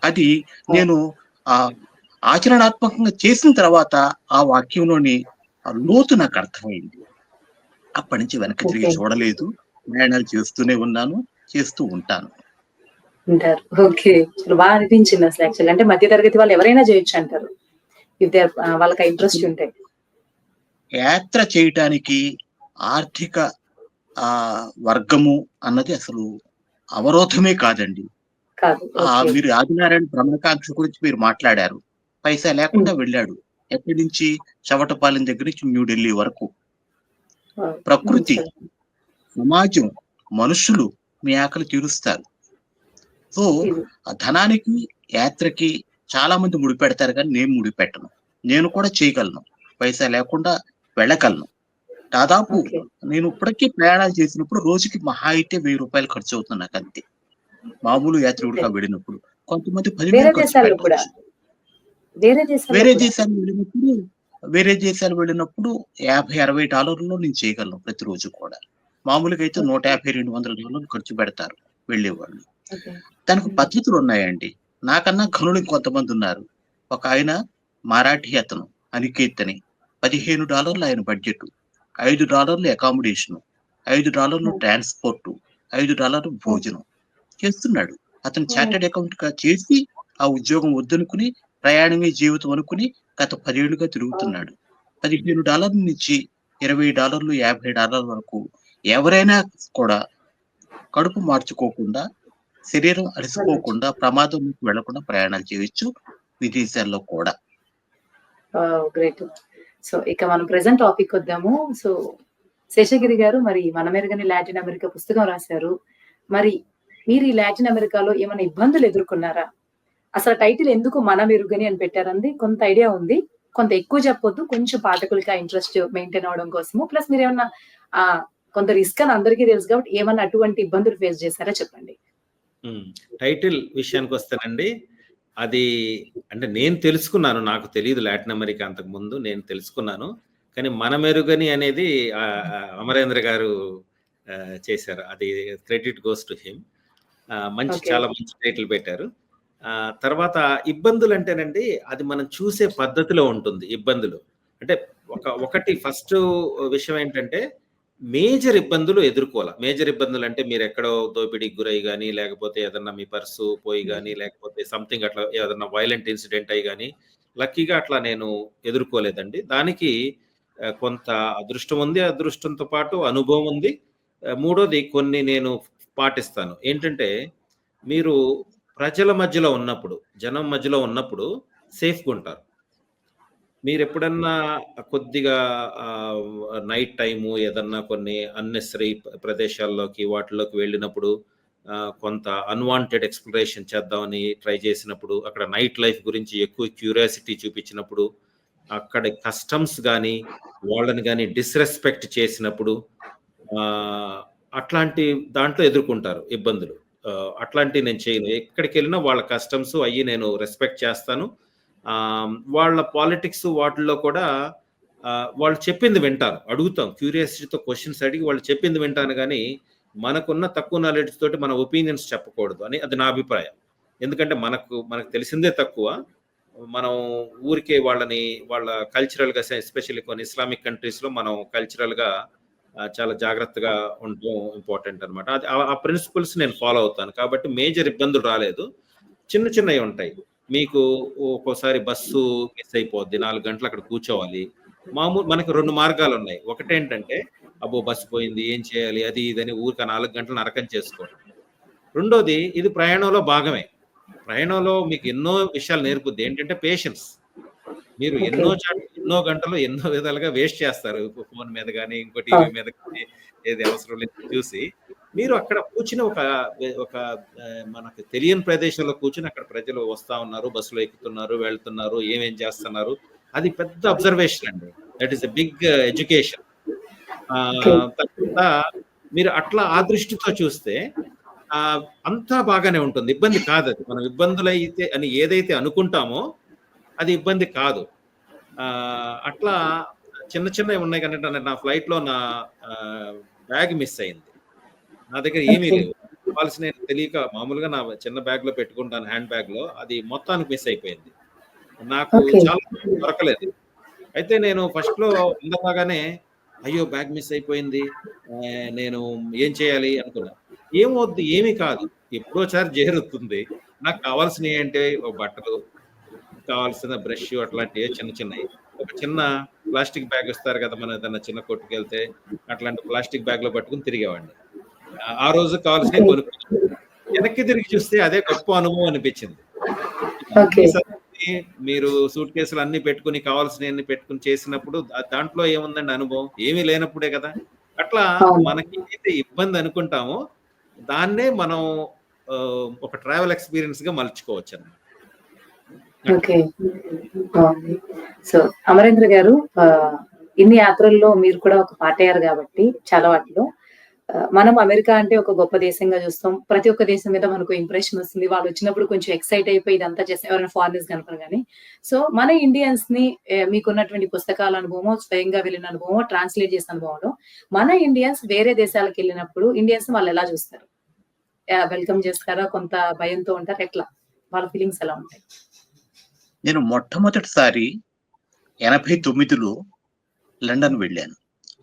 అది నేను ఆహ్, ఆచరణాత్మకంగా చేసిన తర్వాత ఆ వాక్యంలోని ఆ లోతు నాకు అర్థమైంది. అప్పటి నుంచి వెనక్కి తిరిగి ఓకే. చూడలేదు. ప్రయాణాలు చేస్తూనే ఉన్నాను. చేస్తూ ఉంటాను. ఉంటారు. ఓకే. చాలా బా అనిపించింది అసలు యాక్చువల్లీ. అంటే మధ్య తరగతి వాళ్ళు ఎవరైనా చేయొచ్చంటారు. ఇఫ్ దే ఆర్ వాళ్ళకి ఆ ఇంట్రెస్ట్ అసలు ఉంటే. యాత్ర చేయటానికి ఆర్థిక వర్గము అన్నది అసలు అవరోధమే కాదండి. కాదు. ఓకే. మీరు 'ఆదినారాయణ భ్రమణకాంక్ష' గురించి మీరు మాట్లాడారు. పైసా హ్మ్. లేకుండా వెళ్ళాడు. ఎక్కడి నుంచి? చవటపాలెం దగ్గర నుంచి న్యూఢిల్లీ వరకు. వావ్! ప్రకృతి, చాలా సమాజం, మనుషులు మీ ఆకలి తీరుస్తారు. సో, ఇది. ఆ ధనానికి, యాత్రకి చాలా మంది ముడిపెడతారు గానీ నేను ముడిపెట్టను. నేను కూడా చేయగలను. పైసా లేకుండా వెళ్ళగలను. దాదాపు ఓకే. నేను ఇప్పటికి ప్రయాణాలు చేసినప్పుడు రోజుకి మహా అయితే రూ. 1000 ఖర్చవుతుంది నాకంతే. మామూలు ఓకే. యాత్రికుడిగా వెళ్ళినప్పుడు. కొంతమంది వేరే 10,000 ఖర్చు దేశాల్లో కూడా. పెట్టొచ్చు. వేరే దేశాల్లో వేరే కూడా. దేశాలు వెళ్ళినప్పుడు వేరే దేశాలు వెళ్ళినప్పుడు $50, $60 నేను చేయగలను ప్రతిరోజు కూడా. మామూలుగా అయితే ఓకే. $150, $200 ఖర్చు పెడతారు వెళ్ళేవాళ్ళు. ఓకే. దానికి హ్మ్. పద్ధతులున్నాయండి. నాకన్నా ఘనులు ఇంకొంతమందున్నారు. ఒకాయన మరాఠీ అతను అనికేత్ అని. $15 ఆయన బడ్జెటు. $5 అకామిడేషను. $5 హ్మ్. ట్రాన్స్‌పోర్టు. $5 హ్మ్. భోజనం. చేస్తున్నాడు. అతను హ్మ్. చార్టర్డ్ అకౌంట్‌గా చేసి, ఆ ఉద్యోగం వద్దనుకుని, ప్రయాణమే జీవితం అనుకుని గత 10 ఏళ్లుగా అవును. తిరుగుతున్నాడు. $15 నుంచి $20, $50 వరకు ఎవరైనా కూడా కడుపు మార్చుకోకుండా, శరీరం వెళ్ళొచ్చు. అలసిపోకుండా, ప్రమాదంలోకి వెళ్ళకుండా ప్రయాణాలు చేయొచ్చు విదేశాల్లో కూడా. వావ్! గ్రేట్. సో, ఇక మనం ప్రెజెంట్ టాపిక్‌కొద్దాము. సో, శేషగిరి గారు మరి 'మనమెరుగని లాటిన్ అమెరికా' పుస్తకం రాసారు. మరి మీరు ఈ లాటిన్ అమెరికాలో ఏమైనా ఇబ్బందులు ఎదుర్కొన్నారా? అసలు టైటిల్ ఎందుకు 'మనమెరుగని' అని పెట్టారంది కొంత ఐడియా ఉంది. కొంత ఎక్కువ చెప్పొద్దు. కొంచెం పాఠకులకి ఆ ఇంట్రెస్ట్ మెయింటైన్ అవ్వడం కోసము. ప్లస్ మీరేమన్నా ఆహ్, కొంత రిస్క్ అని అందరికీ తెలుసు కాబట్టి ఏమన్నా అటువంటి ఇబ్బందులు ఫేస్ చేసారా చెప్పండి? హ్మ్. టైటిల్ విషయానికొస్తేనండి, అది అంటే నేను తెలుసుకున్నాను. నాకు తెలీదు లాటిన్ అమెరికా అంతకుముందు నేను తెలుసుకున్నాను. కానీ 'మనమెరుగని' అనేది అమరేంద్ర గారు చేశారు. అది credit goes to him. Okay. చాలా మంచి టైటిల్ పెట్టారు. తర్వాత ఇబ్బందులంటేనండి, అది మనం చూసే పద్ధతిలో ఉంటుంది ఇబ్బందులు. అంటే ఒకటి ఫస్టు విషయం ఏంటంటే, మేజర్ ఇబ్బందులు ఎదుర్కోల. మేజర్ ఇబ్బందులంటే మీరెక్కడో దోపిడీకి గురై గాని, లేకపోతే ఏదన్నా మీ పర్సు పోయి హ్మ్. గాని, లేకపోతే సంథింగ్ అట్లా ఏదన్నా వయలెంట్ ఇన్సిడెంట్ అయ్యి గాని, లక్కీగా అట్లా నేను ఎదుర్కోలేదండి. దానికి కొంత అదృష్టం ఉంది. అదృష్టంతో పాటు అనుభవం ఉంది. మూడోది కొన్ని నేను పాటిస్తాను. ఏంటంటే, మీరు ప్రజల మధ్యలో ఉన్నప్పుడు, జనం మధ్యలో ఉన్నప్పుడు సేఫ్‌గుంటారు. మీరెప్పుడన్నా కొద్దిగా నైట్ టైము ఏదన్నా కొన్ని అన్నెసెసరీ ప్రదేశాల్లోకి వాటిలోకి వెళ్ళినప్పుడు కొంత అన్‌వాంటెడ్ ఎక్స్‌ప్లోరేషన్ చేద్దామని ట్రై చేసినప్పుడు, అక్కడ నైట్ లైఫ్ గురించి ఎక్కువ క్యూరియాసిటీ చూపించినప్పుడు, అక్కడి కస్టమ్స్ గాని, వాళ్ళని గాని డిస్‌రెస్పెక్ట్ చేసినప్పుడు అట్లాంటి దాంట్లో ఎదుర్కొంటారు ఇబ్బందులు. అట్లాంటివి నేను చేయను. ఎక్కడికెళ్ళినా వాళ్ళ కస్టమ్స్ అయ్యి నేను రెస్పెక్ట్ చేస్తాను. వాళ్ళ పాలిటిక్స్ వాటిల్లో కూడా వాళ్ళు చెప్పింది వింటాను. అడుగుతాం. క్యూరియాసిటీతో క్వెషన్స్ అడిగి వాళ్ళు చెప్పింది వింటాను గానీ, మనకున్న తక్కువ నాలెడ్జ్ తోటి మన ఒపీనియన్స్ చెప్పకూడదు అని అది నా అభిప్రాయం. ఎందుకంటే మనకు తెలిసిందే తక్కువ. మనం ఊరికే వాళ్ళని వాళ్ళ కల్చరల్‌గా ఎస్పెషల్లీ కొన్ని ఇస్లామిక్ కంట్రీస్‌లో మనం కల్చరల్‌గా చాలా జాగ్రత్తగా ఉండడం ఇంపార్టెంట్ అనమాట. అది ఆ ప్రిన్సిపల్స్ నేను ఫాలో అవుతాను. కాబట్టి మేజర్ ఇబ్బందులు రాలేదు. చిన్న చిన్నయి ఉంటాయి. మీకు ఒక్కోసారి బస్సు మిస్ అయిపోద్ది. 4 గంటలు అక్కడ కూర్చోవాలి. మనకు 2 మార్గాలున్నాయి. ఒకటేంటంటే, అబ్బో! బస్సు పోయింది. ఏం చేయాలి? అది ఇదని ఊరికే 4 గంటలు నరకం చేసుకోవడం. రెండోది ఇది ప్రయాణంలో భాగమే. ప్రయాణంలో మీకు ఎన్నో విషయాలు నేర్పుద్ది. ఏంటంటే పేషెన్స్. మీరు ఓకే. ఎన్నో గంటలు ఎన్నో విధాలుగా వేస్ట్ చేస్తారు. ఫోను మీద గాని, ఇంకో టీవీ మీద గాని ఏది అవసరం లేనిది చూసి. మీరు అక్కడ కూర్చొని ఒక మనకు తెలియని ప్రదేశంలో కూర్చొని అక్కడ ప్రజలు వస్తా ఉన్నారు, బస్సులో ఎక్కుతున్నారు, వెళ్తున్నారు, ఏమేం చేస్తున్నారు. అది పెద్ద అబ్జర్వేషన్ అండి. That is a big education. Okay. తర్వాత మీరు అట్లా ఆ దృష్టితో చూస్తే అంతా బాగానే ఉంటుంది. ఇబ్బంది కాదది. మనం ఇబ్బందులైతే అని ఏదైతే అనుకుంటామో అది ఇబ్బంది కాదు. అట్లా చిన్న చిన్నవి ఉన్నాయి కానీ నా ఫ్లైట్‌లో నా బ్యాగ్ మిస్ అయింది. నా దగ్గర ఏమీ ఓకే. లేవు. కావాల్సినవి తెలియక మామూలుగా నా చిన్న బ్యాగ్‌లో పెట్టుకుంటాను హ్యాండ్ బ్యాగ్‌లో. అది మొత్తానికి మిస్ అయిపోయింది. నాకు ఓకే. చాలా దొరకలేదు. అయితే నేను ఫస్ట్‌లో ఉండగానే అయ్యో! బ్యాగ్ మిస్ అయిపోయింది. నేను ఏం చేయాలి అనుకున్నా. ఏమవుద్ది ఏమీ కాదు. ఎప్పుడోసారి జరుగుతుంది. నాకు కావాల్సినయి ఏంటి బట్టలు, కావాల్సిన బ్రష్ అట్లాంటివి చిన్న చిన్నయి. ఒక చిన్న ప్లాస్టిక్ బ్యాగ్ ఇస్తారు కదా! మనం ఏదైనా చిన్న కొట్టుకెళ్తే అట్లాంటి ప్లాస్టిక్ బ్యాగ్‌లో పట్టుకొని తిరిగేవాడిని. ఆ రోజు కావాల్సినవి ఓకే. కొనుక్కున్నా. వెనక్కి తిరిగి చూస్తే అదే గొప్ప అనుభవం అనిపించింది. ఓకే. అన్ని సర్దుకొని మీరు సూట్ కేసులు అన్నీ పెట్టుకొని కావాల్సినయన్ని పెట్టుకొని చేసినప్పుడు దాంట్లో ఏముందండి అనుభవం? ఏమీ లేనప్పుడే కదా! అట్లా అవును. మనకి ఏదైతే ఇబ్బంది అనుకుంటామో దాన్నే మనం ఒక ట్రావెల్ ఎక్స్‌పీరియన్స్‌గా మలుచుకోవచ్చన్నమాట. అట్లా. ఓకే. బావుంది. సో, అమరేంద్ర గారు ఇన్ని యాత్రల్లో మీరు కూడా ఒక పార్ట్ అయ్యారు గాబట్టి చాలా వాటిలో. మనం అమెరికా అంటే ఒక గొప్ప దేశంగా జూస్తాం. ప్రతి ఒక్క దేశం మీద మనకు ఇంప్రెషన్ ఒస్తుంది. వాళ్ళొచ్చినప్పుడు కొంచెం ఎక్సైట్ అయిపోయి ఇదంతా చేసి ఎవరైనా ఫారినర్స్ కనపడగానే. సో, మన ఇండియన్స్‌ని మీకున్నటువంటి పుస్తకాల అనుభవమో, స్వయంగా వెళ్ళిన అనుభవమో, ట్రాన్స్‌లేట్ చేసిన అనుభవంలో మన ఇండియన్స్ వేరే దేశాలకెళ్ళినప్పుడు ఇండియన్స్‌ని వాళ్ళెలా జూస్తారు? వెల్కమ్ చేస్తారా? కొంత భయంతో ఉంటారా? ఎట్లా? వాళ్ళ ఫీలింగ్స్ ఎలా ఉంటాయి? నేను మొట్టమొదటిసారి 89లో లండన్ వెళ్ళాను.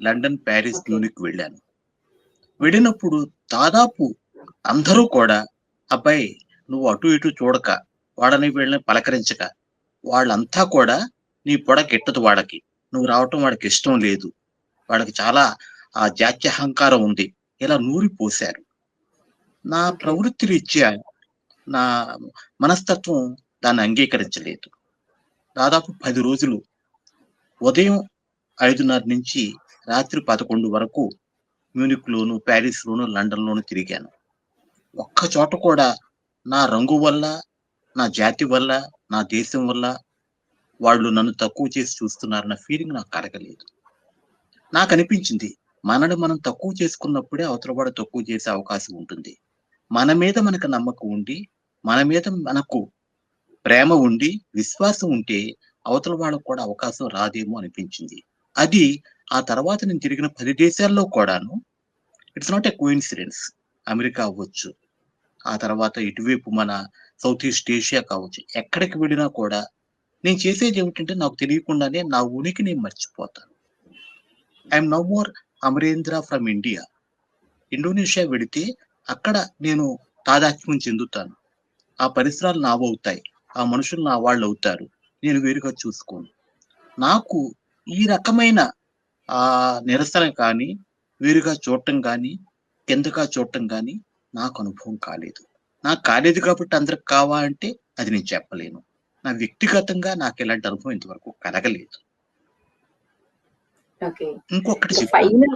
London, Paris, okay. మ్యూనిక్ వెళ్ళాను. వెళ్ళినప్పుడు దాదాపు అందరూ కూడా అబ్బాయి నువ్వు అటు ఇటు చూడక, వాడని వీళ్ళని పలకరించక, వాళ్ళంతా కూడా నీ పొడ గిట్టదు వాడికి. నువ్వు రావటం వాడికి ఇష్టం లేదు. వాడికి చాలా జాత్యహంకారం ఉంది. ఇలా నూరిపోశారు. నా ఓకే. ప్రవృత్తి రీత్యా నా మనస్తత్వం దాన్ని అంగీకరించలేదు. దాదాపు 10 రోజులు ఉదయం 5:30 నుంచి రాత్రి 11 వరకు మ్యూనిక్‌లోను, పారిస్‌లోను, లండన్‌లోను తిరిగాను. ఒక్క చోట కూడా నా రంగు వల్ల, నా జాతి వల్ల, నా దేశం వల్ల వాళ్ళు నన్ను తక్కువ చేసి చూస్తున్నారన్న ఫీలింగ్ నాకు కలగలేదు. నాకనిపించింది మనని మనం తక్కువ చేసుకున్నప్పుడే అవతల వాడు తక్కువ చేసే అవకాశం ఉంటుంది. మన మీద మనకు నమ్మకం ఉండి, మన మీద మనకు ప్రేమ ఉండి, విశ్వాసం ఉంటే అవతల వాళ్ళకి కూడా అవకాశం రాదేమో అనిపించింది. అది ఆ తర్వాత నేను తిరిగిన 10 దేశాల్లో కూడాను it's not a coincidence. America అవ్వచ్చు. ఆ తర్వాత ఇటువైపు మన సౌత్ ఈస్ట్ ఏషియా కావచ్చు. ఎక్కడికి వెళ్ళినా కూడా నేను చేసేదేమిటంటే నాకు తెలియకుండానే నా ఉనికి నేను మర్చిపోతాను. I'm no more Amarendra from India. Indonesia వెళితే అక్కడ నేను తాదాత్మ్యం చెందుతాను. ఆ పరిసరాలు నావవుతాయి. ఆ మనుషులు నా వాళ్ళవుతారు. నేను వేరుగా చూసుకోను. నాకు ఈ రకమైన ఆ నిరసన కానీ, వేరుగా చూడటం కానీ, కిందగా చూడటం కానీ నాకు అనుభవం కాలేదు. నాకు కాలేదు కాబట్టి అందరికి కావా అంటే అది నేను చెప్పలేను. నా వ్యక్తిగతంగా నాకు ఇలాంటి అనుభవం ఇంతవరకు కలగలేదు. ఓకే. ఇంకొకటి ఇక చెప్తాను. ఫైనల్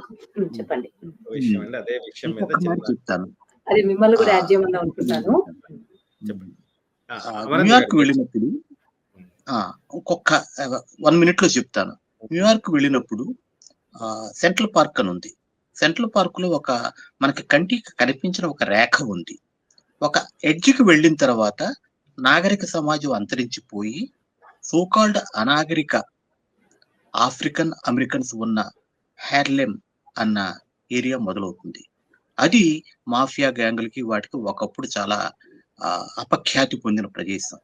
చెప్పండి. విషయం అండి. అదే విషయం మీద ఇంకొక మాట చిన్న చెప్తాను. అది మిమ్మల్ని కూడా ఆ! యాడ్ చేయమని అనుకున్నాను. చెప్పండి. అమరేంద్ర న్యూయార్క్ గారు వెళ్ళినప్పుడు ఇంకొక 1 మినిట్‌లో చెప్తాను. న్యూయార్క్ వెళ్ళినప్పుడు సెంట్రల్ పార్క్ అని ఉంది. సెంట్రల్ పార్క్‌లో మనకి కంటికి కనిపించిన ఒక రేఖ ఉంది. ఒక ఎడ్జ్‌కి వెళ్ళిన తర్వాత నాగరిక సమాజం అంతరించిపోయి సో కాల్డ్ అనాగరిక ఆఫ్రికన్ అమెరికన్స్ ఉన్న హార్లెమ్ అన్న ఏరియా మొదలవుతుంది. అది మాఫియా గ్యాంగులకి వాటికి ఒకప్పుడు చాలా అపఖ్యాతి పొందిన ప్రదేశం.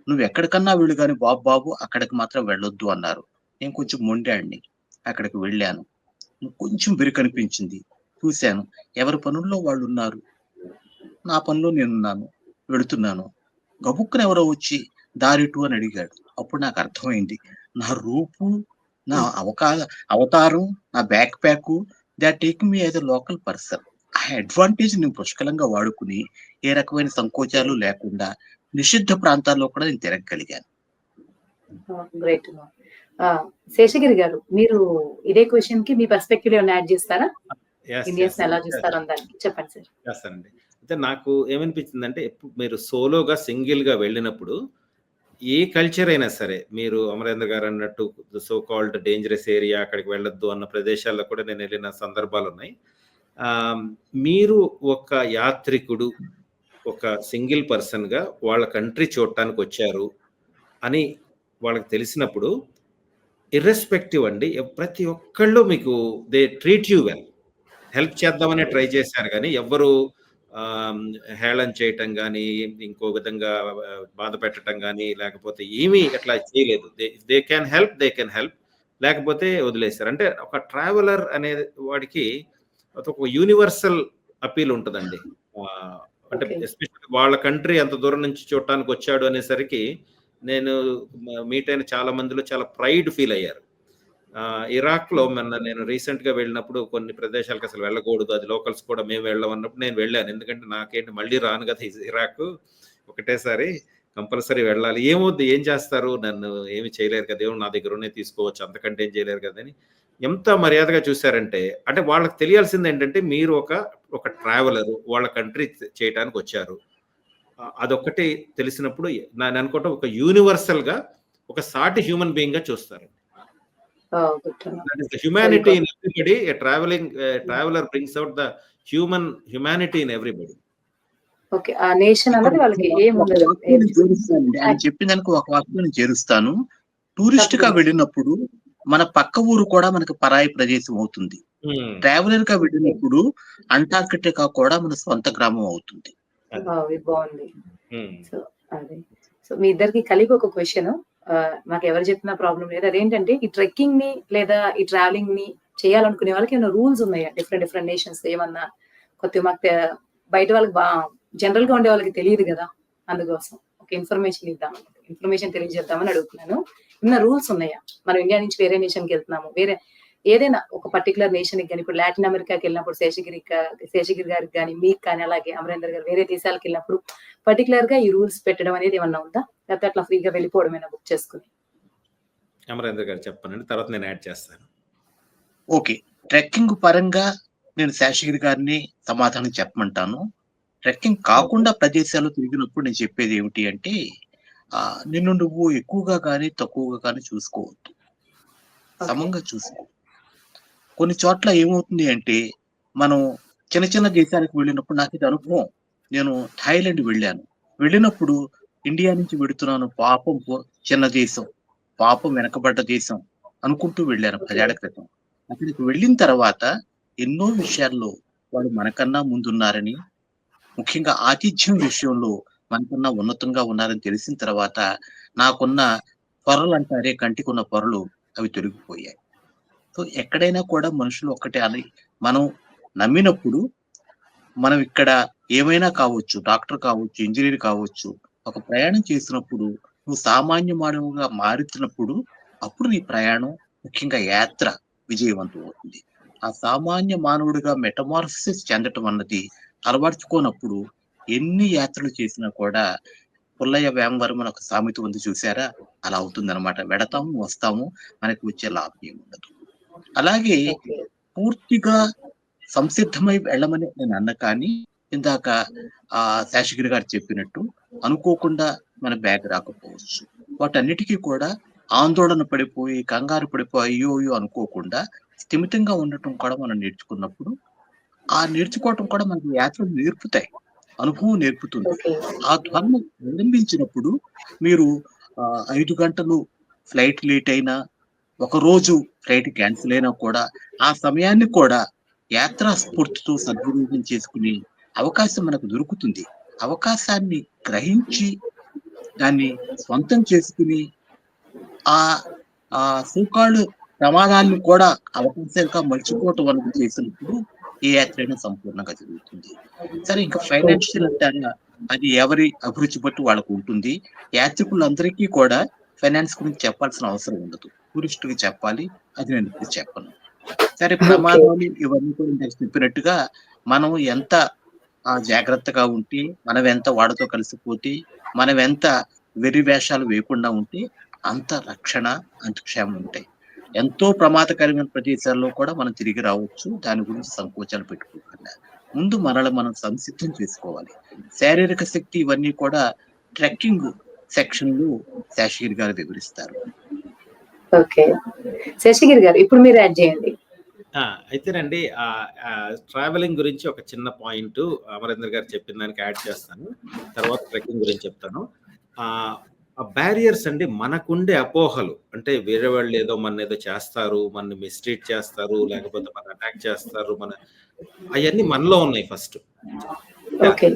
"నువ్వెక్కడికన్నా వెళ్ళు గాని బాబు అక్కడికి మాత్రం వెళ్ళొద్దు" అన్నారు. నేను కొంచెం మొండాడిని. అక్కడికి వెళ్ళాను. కొంచెం బెరుకనిపించింది. చూశాను. ఎవరి పనుల్లో వాళ్ళున్నారు. నా పనిలో నేనున్నాను. వెళుతున్నాను. గబుక్కున ఎవరో వచ్చి దారిటు అని అడిగాడు. అప్పుడు నాకు అర్థమైంది. నా రూపు, నా అవతారం, నా backpack they are taking me as a local person. ఆ అడ్వాంటేజ్ నేను పుష్కలంగా వాడుకుని ఏ రకమైన సంకోచాలు లేకుండా నిషిద్ధ ప్రాంతాల్లో కూడా నేను తిరగగలిగాను. గ్రేట్. శేషగిరి గారు, మీరు ఇదే క్వెషన్‌కి మీ పర్స్పెక్టివ్ ఏమైనా యాడ్ చేస్తారా? యెస్. ఇండియన్స్‌ని ఎలా చూస్తారు అన్న దానికి చెప్పండి సార్. చేస్తానండి. అయితే నాకు ఏమనిపించిందంటే మీరు సోలోగా, సింగిల్‌గా వెళ్ళినప్పుడు ఏ కల్చర్ అయినా సరే, మీరు అమరేంద్ర గారు అన్నట్టు సో కాల్డ్ డేంజరస్ ఏరియా అక్కడికి వెళ్ళొద్దు అన్న ప్రదేశాల్లో కూడా నేను వెళ్ళిన సందర్భాలున్నాయి. మీరు ఒక యాత్రికుడు, ఒక సింగిల్ పర్సన్‌గా వాళ్ళ కంట్రీ చూడటానికొచ్చారు అని వాళ్ళకి తెలిసినప్పుడు ఇర్రెస్పెక్టివ్ అండి. ప్రతి ఒక్కళ్ళు మీకు they treat you well. Help చేద్దామనే ట్రై చేశారు గానీ, ఎవ్వరు హేళన చేయటం గానీ, ఇంకో విధంగా బాధ పెట్టటం గానీ, లేకపోతే ఏమీ అట్లా చేయలేదు. They can help, they can help. లేకపోతే వదిలేసారు. అంటే ఒక ట్రావెలర్ అనే వాడికి అదొక యూనివర్సల్ అపీల్ ఉంటదండి. అంటే ఓకే. ఎస్పెషల్లీ వాళ్ళ కంట్రీ అంత దూరం నుంచి చూడటానికొచ్చాడు అనేసరికి, నేను మీట్ అయిన చాలా మందిలో చాలా ప్రైడ్ ఫీల్ అయ్యారు. ఇరాక్‌లో మొన్న నేను రీసెంట్‌గా వెళ్ళినప్పుడు కొన్ని ప్రదేశాలకు అసలు వెళ్ళకూడదు. అది లోకల్స్ కూడా మేము వెళ్ళమన్నప్పుడు నేను వెళ్ళాను. ఎందుకంటే నాకేంటి మళ్ళీ రాను కదా! ఇరాకు. ఒకటేసారి కంపల్సరీ వెళ్ళాలి. ఏమవుద్ది? ఏం చేస్తారు? నన్ను ఏమి చేయలేరు కదా! ఏమో నా దగ్గరున్నయి తీసుకోవచ్చు. అంతకంటే ఏం చేయలేరు కదా! అని ఎంత మర్యాదగా చూసారంటే, అంటే వాళ్ళకి తెలియాల్సిందేంటంటే మీరు ఒక ట్రావెలరు. వాళ్ళ కంట్రీ చేయటానికొచ్చారు. అదొక్కటి తెలిసినప్పుడు నేననుకోవటం ఒక యూనివర్సల్‌గా ఒక సాటి హ్యూమన్ బీయింగ్‌గా చూస్తారండి. Good to no. That is the very humanity good. in everybody. Traveler brings out the humanity in everybody. Okay. ఆ నేషన్ ఇక్కడ అన్నది వాళ్ళకి ఒక ఏముండదు. వాక్యం నేను చేరుస్తానండి. ఆయన చెప్పిన దానికి ఒక వాక్యం నేను చేరుస్తాను. టూరిస్ట్‌గా తప్పకుండా. వెళ్ళినప్పుడు మన పక్క ఊరు కూడా మనకు పరాయి ప్రదేశం అవుతుంది. హ్మ్. ట్రావెలర్‌గా వెళ్ళినప్పుడు అంటార్కిటికా కూడా మన స్వంత గ్రామం అవుతుంది. అది. ఇది బావుంది. హ్మ్. సో, అదే. సో, మీ ఇద్దరికి కలిపి ఒక క్వెషను. మాకెవరు చెప్పినా ప్రాబ్లమ్ లేదు. అదేంటంటే ఈ ట్రెక్కింగ్‌ని లేదా ఈ ట్రావెలింగ్‌ని చేయాలనుకునే వాళ్ళకి ఏమైనా రూల్స్ ఉన్నాయా? డిఫరెంట్ డిఫరెంట్ నేషన్స్ ఏమన్నా కొద్దిగా మాకు బయట వాళ్ళకి జనరల్‌గా ఉండే వాళ్ళకి తెలీదు గదా! అందుకోసం ఒక ఇన్ఫర్మేషన్ ఇద్దామని. ఇన్ఫర్మేషన్ తెలియజేద్దామని అడుగుతున్నాను. ఏమన్నా రూల్స్ ఉన్నాయా? మనం ఇండియా నుంచి వేరే నేషన్‌కెళ్తున్నాము. వేరే ఏదైనా ఒక పర్టిక్యులర్ నేషన్‌కి గాని, ఇప్పుడు లాటిన్ అమెరికాకెళ్ళినప్పుడు శేషగిరి గారికి గాని, మీకు కానీ అలాగే అమరేందర్ గారు వేరే దేశాలకెళ్ళినప్పుడు పర్టిక్యులర్‌గా ఈ రూల్స్ పెట్టడం అనేది ఏమన్నా ఉందా? లేకపోతే అట్లా ఫ్రీగా వెళ్ళిపోవడమేనా బుక్ చేసుకొని? అమరేంద్ర గారు చెప్పనండి. తర్వాత నేను యాడ్ చేస్తాను. ఓకే. ట్రెక్కింగ్ పరంగా నేను శేషగిరి గారిని సమాధానం చెప్పమంటాను. ట్రెక్కింగ్ కాకుండా ప్రదేశాలు తిరిగినప్పుడు నేను చెప్పేది ఏమిటి అంటే నిన్ను నువ్వు ఎక్కువగా గాని, తక్కువగా గాని చూసుకోవద్దు. ఓకే. సమంగా చూసుకో. కొన్ని చోట్ల ఏమవుతుంది అంటే, మనం చిన్న చిన్న దేశాలకు వెళ్ళినప్పుడు నాకిది అనుభవం. నేను థాయిలాండ్ వెళ్ళాను. వెళ్ళినప్పుడు ఇండియా నుంచి వెడుతున్నాను. పాపం చిన్న దేశం. పాపం వెనకబడ్డ దేశం అనుకుంటూ వెళ్ళాను 10 ఓకే. ఏళ్ల క్రితం. అక్కడికి వెళ్ళిన తర్వాత ఎన్నో విషయాల్లో వాళ్ళు మనకన్నా ముందున్నారని, ముఖ్యంగా ఆతిథ్యం విషయంలో మనకన్నా ఉన్నతంగా ఉన్నారని తెలిసిన తర్వాత నాకున్న పొరలంటారే కంటికున్న పొరలు అవి తొలగిపోయాయి. సో, ఎక్కడైనా కూడా మనుషులు ఒక్కటే అని మనం నమ్మినప్పుడు, మనం ఇక్కడ ఏమైనా కావచ్చు. డాక్టర్ కావచ్చు, ఇంజినీర్ కావచ్చు. ఒక ప్రయాణం చేసినప్పుడు నువ్వు సామాన్య మానవుడిగా మారుతున్నప్పుడు, అప్పుడు నీ ప్రయాణం ముఖ్యంగా యాత్ర విజయవంతం అవుతుంది. ఆ సామాన్య మానవుడిగా మెటమార్ఫసిస్ చెందటం అన్నది అలవర్చుకోనప్పుడు ఎన్ని యాత్రలు చేసినా కూడా పుల్లయ్య వేమవరం అని ఒక సామెత ఉంది చూసారా? అలా అవుతుందనమాట. వెడతాము, వస్తాము, మనకి వచ్చే లాభం ఏముండదు. అలాగే ఓకే. పూర్తిగా సంసిద్ధమై వెళ్ళమని నేను అన్న కానీ, ఇందాక శేషగిరి గారు చెప్పినట్టు అనుకోకుండా మన బ్యాగ్ రాకపోవచ్చు. వాటన్నిటికీ కూడా ఆందోళన పడిపోయి, కంగారు పడిపోయి, అయ్యో! అయ్యో! అనుకోకుండా స్థిమితంగా ఉండటం కూడా మనం నేర్చుకున్నప్పుడు, ఆ నేర్చుకోవటం కూడా మనకి యాత్రలు నేర్పుతాయి. అనుభవం నేర్పుతుంది. ఓకే. ఆ ధోరణి అవలంబించినప్పుడు మీరు 5 గంటలు ఫ్లైట్ లేట్ అయినా, ఒకరోజు ఫ్లైట్ క్యాన్సిల్ అయినా కూడా, ఆ సమయాన్ని కూడా యాత్రా స్ఫూర్తితో సద్వినియోగం చేసుకునే అవకాశం మనకు దొరుకుతుంది. అవకాశాన్ని గ్రహించి, దాన్ని స్వంతం చేసుకుని, ఆహ్, సో కాల్డ్ ప్రమాదాలను కూడా అవకాశాలుగా మలుచుకోవటం అనేది చేసినప్పుడు, ఏ యాత్రైనా సంపూర్ణంగా జరుగుతుంది. సరే ఇంకా ఫైనాన్షియల్ అంటారా, అది ఎవరి అభిరుచి బట్టి వాళ్ళకుంటుంది. యాత్రికులందరికీ కూడా ఫైనాన్స్ గురించి చెప్పాల్సిన అవసరం ఉండదు. టూరిస్ట్‌కి చెప్పాలి. అది నేను ఇప్పుడు చెప్పను. సరే ఓకే. ప్రమాదాలు ఇవన్నీ కూడా ఇందాక చెప్పినట్టుగా మనం ఎంత జాగ్రత్తగా ఉంటే, మనం ఎంత వాళ్ళతో కలిసిపోతే, మనం ఎంత వెర్రి వేషాలు వేయకుండా ఉంటే, అంత రక్షణ, అంత క్షేమం ఉంటాయి. ఎంతో ప్రమాదకరమైన ప్రదేశాల్లో కూడా మనం తిరిగి రావచ్చు. దాని గురించి సంకోచాలు పెట్టుకోకుండా. ముందు మనల్ని మనం సంసిద్ధం చేసుకోవాలి. శారీరక శక్తి ఇవన్నీ కూడా ట్రెక్కింగ్ సెక్షన్‌లో శేషగిరి గారు వివరిస్తారు. ఓకే. శేషగిరి గారు ఇప్పుడు మీరు యాడ్ చేయండి. అయితేనండి ట్రావెలింగ్ గురించి ఒక చిన్న పాయింట్ అమరేందర్ గారు చెప్పిన దానికి యాడ్ చేస్తాను. తర్వాత ట్రెక్కింగ్ గురించి చెప్తాను. ఆ బ్యారియర్స్ అండి మనకుండే అపోహలు, అంటే వేరే వాళ్ళు ఏదో మన ఏదో చేస్తారు, మన మిస్ట్రీట్ చేస్తారు, లేకపోతే మన అటాక్ చేస్తారు, అవన్నీ మనలో ఉన్నాయి ఫస్ట్. ఓకే.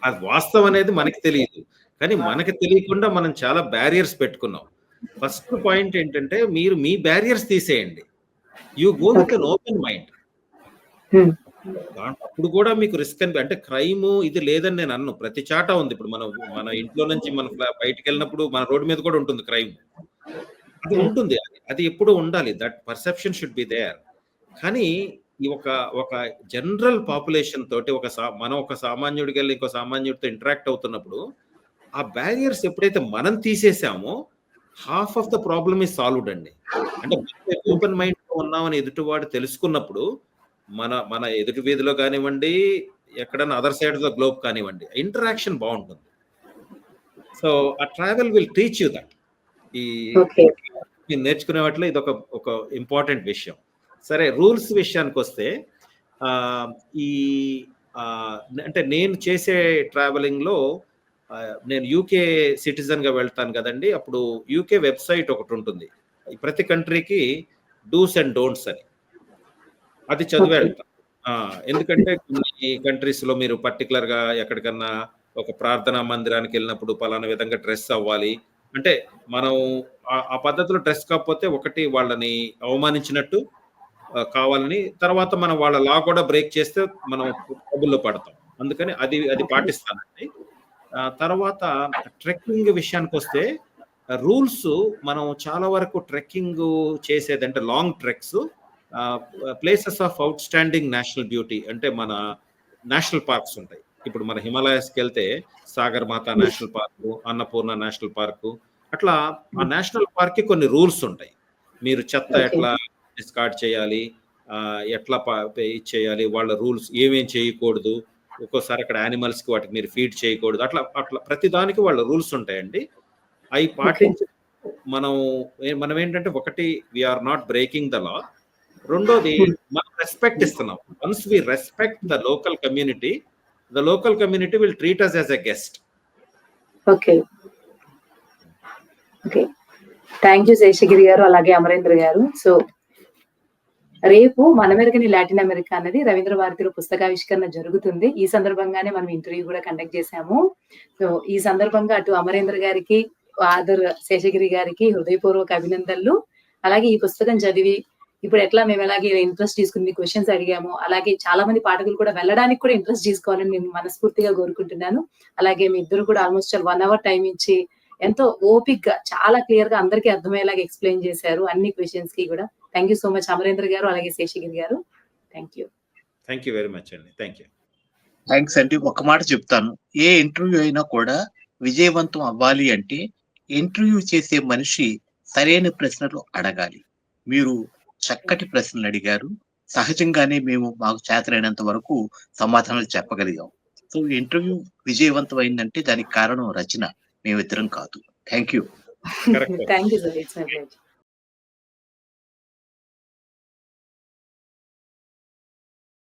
అది వాస్తవం అనేది మనకి తెలియదు, కానీ మనకి తెలియకుండా మనం చాలా బ్యారియర్స్ పెట్టుకున్నాం. ఫస్ట్ పాయింట్ ఏంటంటే మీరు మీ బ్యారియర్స్ తీసేయండి. You go with an open mind. అప్పుడు కూడా మీకు రిస్క్ అంటే క్రైమ్ ఇది లేదని నేను అన్ను, ప్రతి చాట ఉంది. ఇప్పుడు మన ఇంట్లో నుంచి మనం బయటికి వెళ్ళినప్పుడు మన రోడ్డు మీద కూడా ఉంటుంది క్రైమ్. అది ఉంటుంది, అది ఎప్పుడు ఉండాలి. That perception should be there. కానీ ఈ ఒక జనరల్ పాపులేషన్ తోటి మనం ఒక సామాన్యుడికి వెళ్ళి ఇంకో సామాన్యుడితో ఇంటరాక్ట్ అవుతున్నప్పుడు ఆ బ్యారియర్స్ ఎప్పుడైతే మనం తీసేసామో half of the problem is solved అండి. అంటే ఓపెన్ మైండ్ తో ఉన్నామని ఎదుటివాడు తెలుసుకున్నప్పుడు మన ఎదుటి వీధిలో కానివ్వండి, ఎక్కడన్నా other side of the globe కానివ్వండి, ఇంటరాక్షన్ బాగుంటుంది. సో ఆ travel will teach you that. మీరు నేర్చుకునే వాటిలో ఇది ఒక ఇంపార్టెంట్ విషయం. సరే, రూల్స్ విషయానికి వస్తే అంటే నేను చేసే ట్రావెలింగ్ లో నేను యూకే సిటిజన్ గా వెళ్తాను కదండి. అప్పుడు యూకే వెబ్సైట్ ఒకటి ఉంటుంది, ప్రతి కంట్రీకి డూస్ అండ్ డోంట్స్ అని. అది చదివి వెళ్తాం. ఎందుకంటే కొన్ని కంట్రీస్ లో మీరు పర్టికులర్ గా ఎక్కడికన్నా ఒక ప్రార్థనా మందిరానికి వెళ్ళినప్పుడు పలానా విధంగా డ్రెస్ అవ్వాలి అంటే, మనం ఆ పద్ధతిలో డ్రెస్ కాకపోతే ఒకటి వాళ్ళని అవమానించినట్టు కావాలని, తర్వాత మనం వాళ్ళ లా కూడా బ్రేక్ చేస్తే మనం ట్రబుల్లో పడతాం. అందుకని అది పాటిస్తానండి. తర్వాత ట్రెక్కింగ్ విషయానికి వస్తే రూల్స్ మనం చాలా వరకు ట్రెక్కింగ్ చేసేది అంటే long treks, places of outstanding national beauty అంటే మన నేషనల్ పార్క్స్ ఉంటాయి. ఇప్పుడు మన హిమాలయాస్కి వెళ్తే Sagarmatha national park, Annapurna national park, అట్లా ఆ నేషనల్ పార్క్ కి కొన్ని రూల్స్ ఉంటాయి. మీరు చెత్త ఎట్లా డిస్కార్డ్ చేయాలి, ఎట్లా చేయాలి, వాళ్ళ రూల్స్ ఏమేం చేయకూడదు, ఒక్కోసారి అక్కడ యానిమల్స్ కి వాటికి మీరు ఫీడ్ చేయకూడదు, అట్లా ప్రతి దానికి వాళ్ళ రూల్స్ ఉంటాయండి. అవి పాటించి మనం ఏంటంటే, ఒకటి we are not breaking the law, రెండోది మనం రెస్పెక్ట్ ఇస్తున్నాం. Once we respect the local community, the local community will treat us as a guest. Okay. Thank you Seshagiri గారు, అలాగే అమరేంద్ర గారు. సో రేపు మన అమెరికని లాటిన్ అమెరికా అనేది రవీంద్ర భారతిలో పుస్తకావిష్కరణ జరుగుతుంది. ఈ సందర్భంగానే మనం ఇంటర్వ్యూ కూడా కండక్ట్ చేశాము. సో ఈ సందర్భంగా అటు అమరేంద్ర గారికి, ఆదర్ శేషగిరి గారికి హృదయపూర్వక అభినందనలు. అలాగే ఈ పుస్తకం చదివి ఇప్పుడు ఎట్లా మేము ఎలాగే ఇంట్రెస్ట్ తీసుకుని క్వశ్చన్స్ అడిగాము, అలాగే చాలా మంది పాఠకులు కూడా వెళ్ళడానికి కూడా ఇంట్రెస్ట్ తీసుకోవాలని నేను మనస్ఫూర్తిగా కోరుకుంటున్నాను. అలాగే మీ ఇద్దరు కూడా ఆల్మోస్ట్ 1 hour టైం ఇచ్చి ఎంతో ఓపిక్ గా చాలా క్లియర్ గా అందరికీ అర్థమయ్యేలాగా ఎక్స్ప్లెయిన్ చేశారు అన్ని క్వశ్చన్స్ కి కూడా. Thank you so much Amarendra garu, అలాగే Seshagiri garu. Thank you. Thank you very much అండి. Thank you. థ్యాంక్స్ అండి. ఒక మాట చెప్తాను, ఏ ఇంటర్వ్యూ అయినా కూడా విజయవంతం అవ్వాలి అంటే ఇంటర్వ్యూ చేసే మనిషి సరైన ప్రశ్నలు అడగాలి. మీరు చక్కటి ప్రశ్నలు అడిగారు. సహజంగానే మేము మాకు చేతనైనంత వరకు సమాధానాలు చెప్పగలిగాం. సో ఇంటర్వ్యూ విజయవంతం అయిందంటే దానికి కారణం రచన, మేమిద్దరం కాదు. Thank you. Correct. Thank you sir. It's my pleasure.